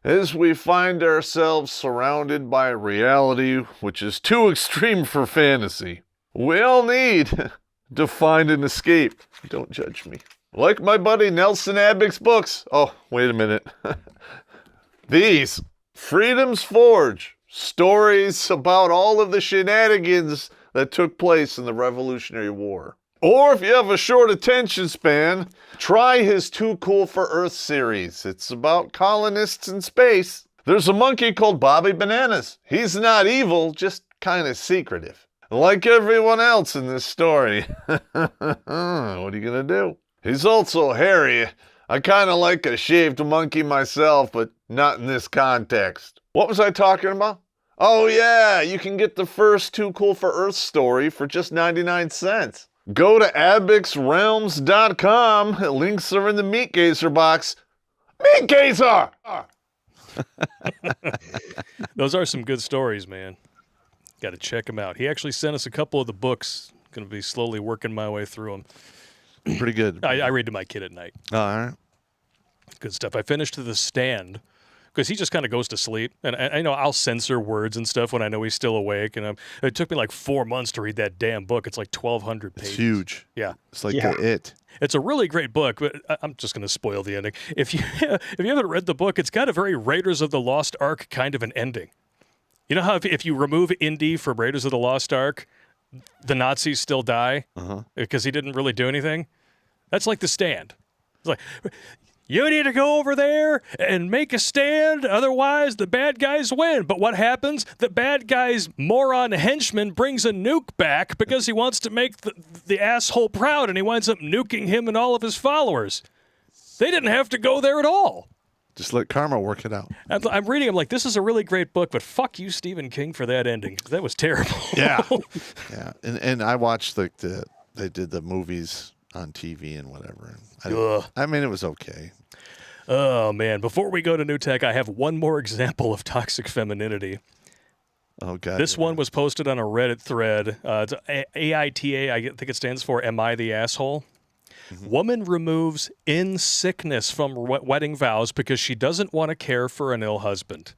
As we find ourselves surrounded by a reality which is too extreme for fantasy, we all need to find an escape. Don't judge me. Like my buddy Nelson Abbott's books. Oh, wait a minute. These, Freedom's Forge, stories about all of the shenanigans that took place in the Revolutionary War. Or if you have a short attention span, try his Too Cool for Earth series. It's about colonists in space. There's a monkey called Bobby Bananas. He's not evil, just kind of secretive. Like everyone else in this story. What are you gonna do? He's also hairy. I kind of like a shaved monkey myself, but not in this context. What was I talking about? Oh yeah, you can get the first Too Cool for Earth story for just 99 cents. Go to abixrealms.com. Links are in the Meat Gazer box. Meat Gazer! Those are some good stories, man. Got to check him out. He actually sent us a couple of the books. Going to be slowly working my way through them. Pretty good. I read to my kid at night. All right. Good stuff. I finished The Stand because he just kind of goes to sleep. And I know I'll censor words and stuff when I know he's still awake. And it took me like 4 months to read that damn book. It's like 1,200 pages. It's huge. Yeah. It's like It. It's a really great book, but I'm just going to spoil the ending. If you haven't read the book, it's got a very Raiders of the Lost Ark kind of an ending. You know how if you remove Indy from Raiders of the Lost Ark, the Nazis still die because he didn't really do anything? That's like The Stand. It's like, you need to go over there and make a stand, otherwise the bad guys win. But what happens? The bad guy's moron henchman brings a nuke back because he wants to make the asshole proud, and he winds up nuking him and all of his followers. They didn't have to go there at all. Just let karma work it out. I'm reading, I'm like, this is a really great book, but fuck you, Stephen King, for that ending. That was terrible. Yeah. Yeah. And I watched they did the movies on TV and whatever. I mean, it was okay. Oh, man. Before we go to New Tech, I have one more example of toxic femininity. Oh, God. This one was posted on a Reddit thread. It's AITA, I think it stands for Am I the Asshole? Mm-hmm. Woman removes in sickness from wedding vows because she doesn't want to care for an ill husband.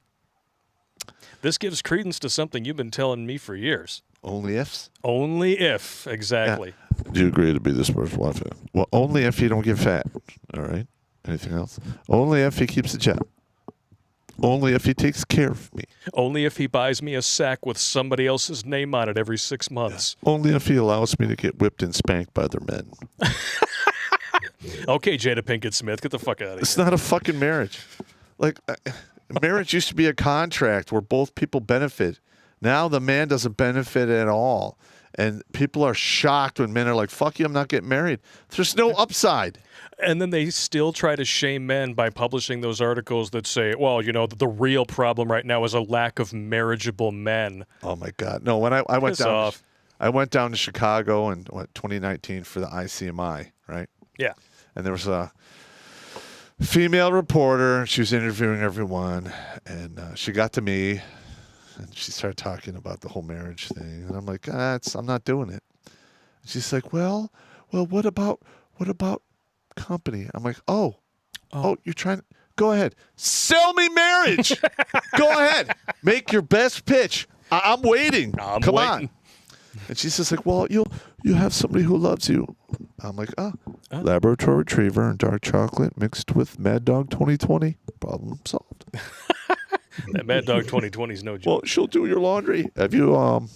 This gives credence to something you've been telling me for years. Only ifs? Only if, exactly. Yeah. Do you agree to be this person's wife? Well, only if you don't get fat. All right. Anything else? Only if he keeps a job. Only if he takes care of me. Only if he buys me a sack with somebody else's name on it every 6 months. Yeah. Only if he allows me to get whipped and spanked by other men. Okay, Jada Pinkett Smith, get the fuck out of here. It's not a fucking marriage. Like, marriage used to be a contract where both people benefit. Now the man doesn't benefit at all. And people are shocked when men are like, fuck you, I'm not getting married. There's no upside. And then they still try to shame men by publishing those articles that say, well, you know, the real problem right now is a lack of marriageable men. Oh, my God. No, when I went down to Chicago in 2019 for the ICMI, right? Yeah. And there was a female reporter. She was interviewing everyone. And she got to me. And she started talking about the whole marriage thing. And I'm like, I'm not doing it. And she's like, well, what about company? I'm like, oh, you're trying to, go ahead. Sell me marriage. Go ahead. Make your best pitch. I'm waiting. Come on. And she's just like, well, you have somebody who loves you. I'm like, Labrador Retriever and dark chocolate mixed with Mad Dog 2020. Problem solved. That Mad Dog 2020 is no joke. Well, she'll do your laundry. Have you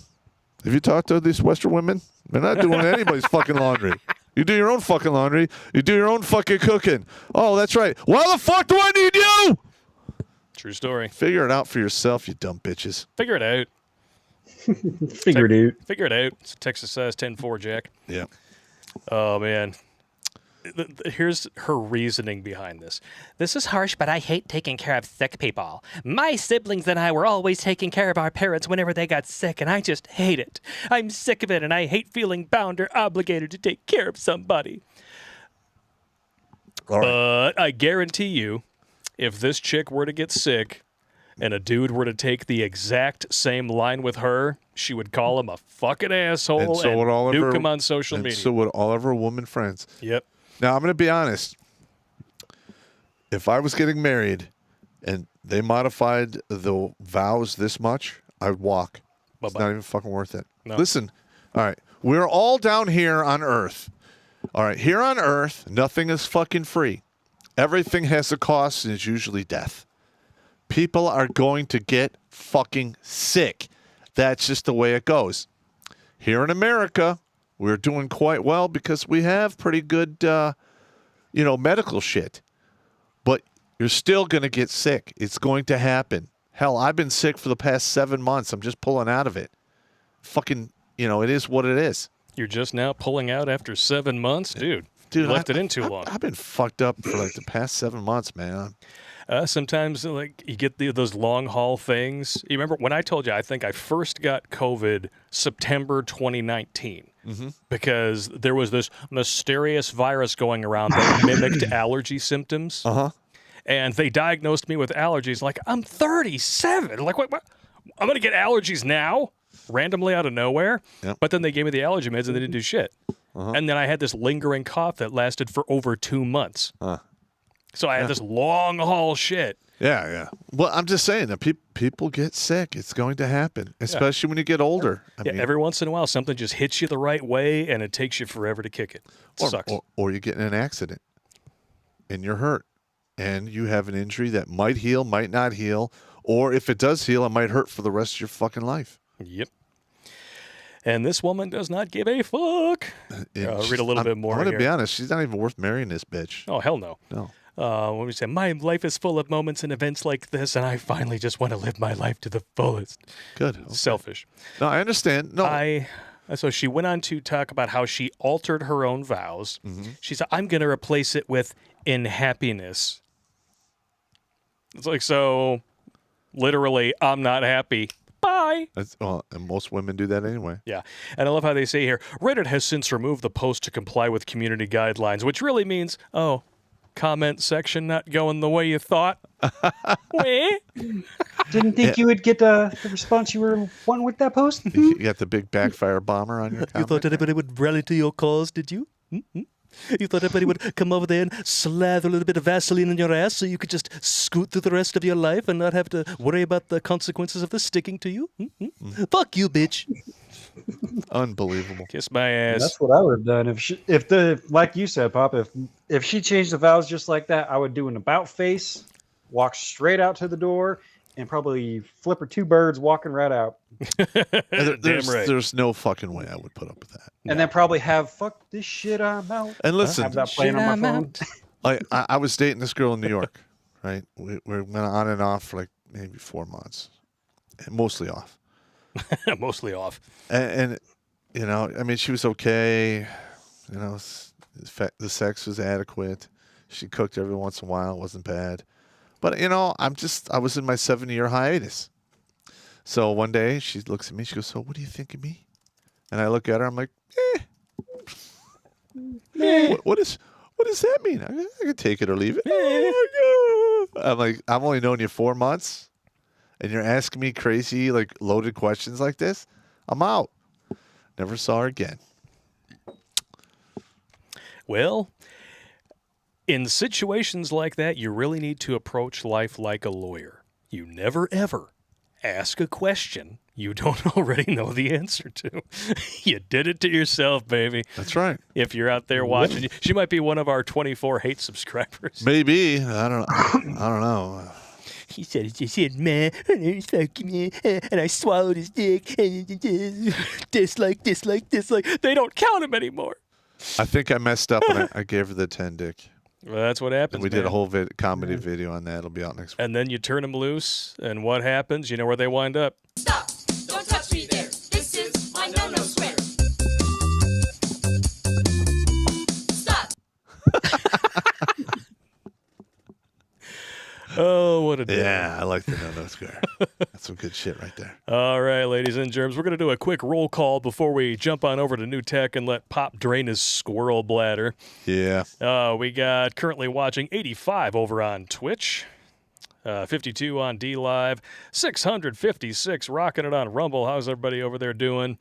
talked to these Western women? They're not doing anybody's fucking laundry. You do your own fucking laundry. You do your own fucking cooking. Oh, that's right. Why the fuck do I need you? True story. Figure it out for yourself, you dumb bitches. Figure it out. Figured it out. Figure it out. It's Texas size 10-4, Jack. Yeah. Oh, man. Here's her reasoning behind this. This is harsh, but I hate taking care of sick people. My siblings and I were always taking care of our parents whenever they got sick, and I just hate it. I'm sick of it, and I hate feeling bound or obligated to take care of somebody. All right. But I guarantee you, if this chick were to get sick and a dude were to take the exact same line with her, she would call him a fucking asshole And so would all of nuke her, him on social and media. so would all of her woman friends. Yep. Now, I'm going to be honest. If I was getting married and they modified the vows this much, I would walk. It's Bye-bye. not even fucking worth it. No. Listen, all right, we're all down here on Earth. All right, here on Earth, nothing is fucking free. Everything has a cost, and it's usually death. People are going to get fucking sick. That's just the way it goes. Here in America, we're doing quite well because we have pretty good, medical shit. But you're still going to get sick. It's going to happen. Hell, I've been sick for the past 7 months. I'm just pulling out of it. Fucking, it is what it is. You're just now pulling out after 7 months? Dude, Dude, you left it in too long. I've been fucked up for like the past 7 months, man. Sometimes, like, you get those long haul things. You remember when I told you I think I first got COVID September 2019 because there was this mysterious virus going around that mimicked allergy symptoms. Uh-huh. And they diagnosed me with allergies. Like, I'm 37. Like, what? I'm going to get allergies now? Randomly out of nowhere? Yep. But then they gave me the allergy meds and they didn't do shit. And then I had this lingering cough that lasted for over 2 months. So I had this long haul shit. Yeah. Well, I'm just saying that people get sick. It's going to happen, especially when you get older. I mean, Every once in a while, something just hits you the right way, and it takes you forever to kick it. It sucks. Or you get in an accident, and you're hurt, and you have an injury that might heal, might not heal, or if it does heal, it might hurt for the rest of your fucking life. Yep. And this woman does not give a fuck. Read a little bit more I'm going to here. be honest. She's not even worth marrying this bitch. Oh, hell no. No. When we say, my life is full of moments and events like this, and I finally just want to live my life to the fullest. Good. Okay. Selfish. No, I understand. No. So she went on to talk about how she altered her own vows. Mm-hmm. She said, I'm going to replace it with in happiness. It's like, so literally, I'm not happy. Bye. And most women do that anyway. Yeah. And I love how they say here, Reddit has since removed the post to comply with community guidelines, which really means, comment section not going the way you thought. Didn't think you would get the response you were wanting with that post? You got the big backfire bomber on your comment. You thought anybody would rally to your cause, did you? Mm-hmm. You thought everybody would come over there and slather a little bit of Vaseline in your ass so you could just scoot through the rest of your life and not have to worry about the consequences of this sticking to you? Mm-hmm. Fuck you, bitch. Unbelievable. Kiss my ass. That's what I would have done if like you said, Pop. If she changed the vows just like that, I would do an about face, walk straight out to the door, and probably flip her 2 birds walking right out. There's, right. there's no fucking way I would put up with that. And then probably have fuck this shit, I'm out. And listen, Have that playing on my phone. I was dating this girl in New York, right? We went on and off for like maybe 4 months, mostly off. Mostly off. And I mean, she was okay. The sex was adequate. She cooked every once in a while. It wasn't bad. But, I was in my 7-year hiatus. So one day she looks at me. She goes, so what do you think of me? And I look at her. I'm like, What does that mean? I can take it or leave it. I'm like, I've only known you 4 months. And you're asking me crazy, like, loaded questions like this? I'm out. Never saw her again. Well, in situations like that, you really need to approach life like a lawyer. You never, ever ask a question you don't already know the answer to. You did it to yourself, baby. That's right. If you're out there watching, she might be one of our 24 hate subscribers. Maybe. I don't know. he said, man, and I swallowed his dick, and dislike. They don't count him anymore. I think I messed up and I gave her the 10 dick. Well, that's what happens. And we did a whole comedy video on that. It'll be out next week. And then you turn them loose, and what happens? You know where they wind up? Stop! Don't touch me there. This is my no-no square. Stop! Oh, what a day. Yeah, I like the no-no square. That's some good shit right there. All right, ladies and germs, we're going to do a quick roll call before we jump on over to new tech and let Pop drain his squirrel bladder. Yeah. We got currently watching 85 over on Twitch, 52 on D Live, 656 rocking it on Rumble. How's everybody over there doing?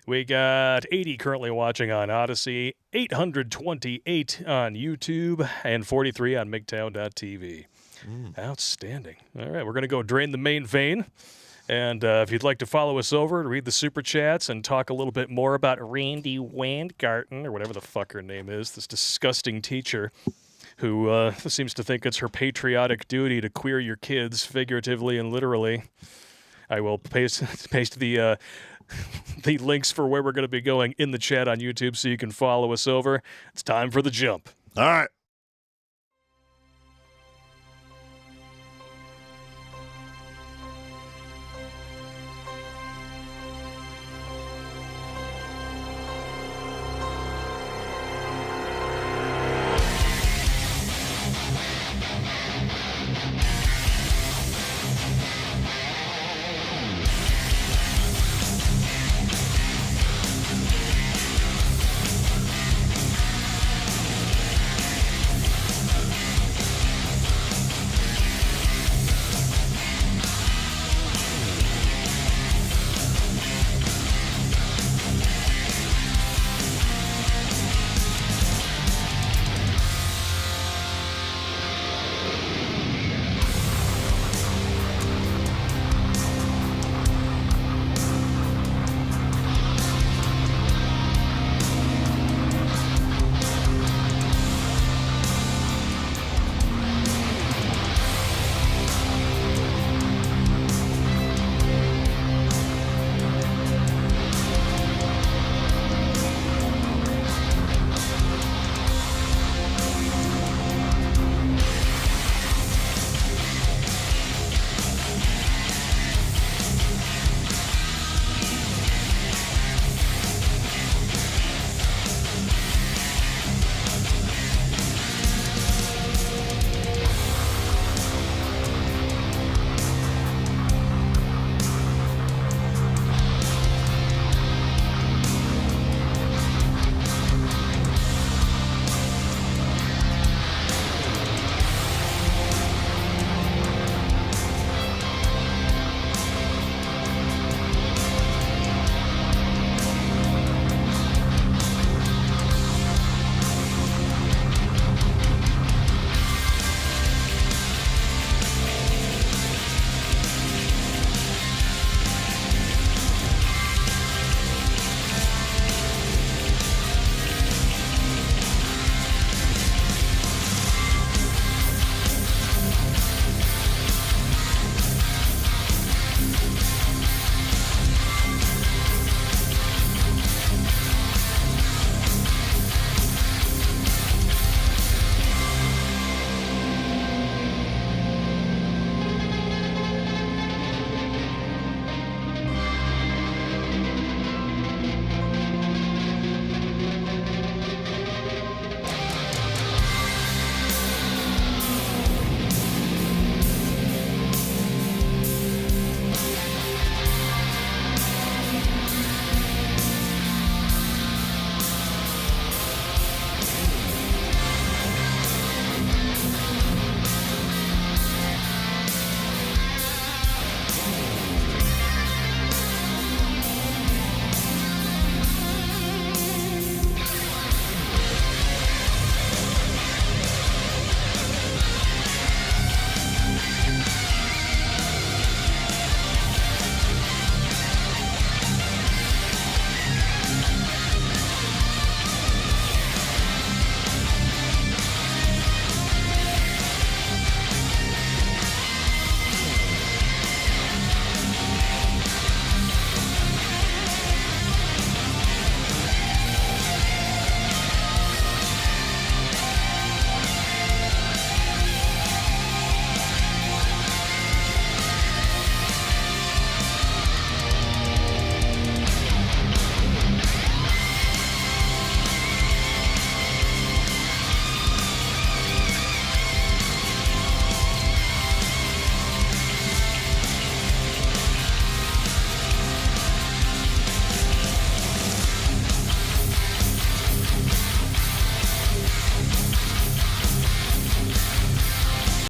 We got 80 currently watching on Odyssey, 828 on YouTube, and 43 on MGTOW.tv. Outstanding. All right, we're going to go drain the main vein. And if you'd like to follow us over and read the super chats and talk a little bit more about Randy Weingarten, or whatever the fuck her name is, this disgusting teacher who seems to think it's her patriotic duty to queer your kids figuratively and literally, I will paste the the links for where we're going to be going in the chat on YouTube so you can follow us over. It's time for the jump. All right.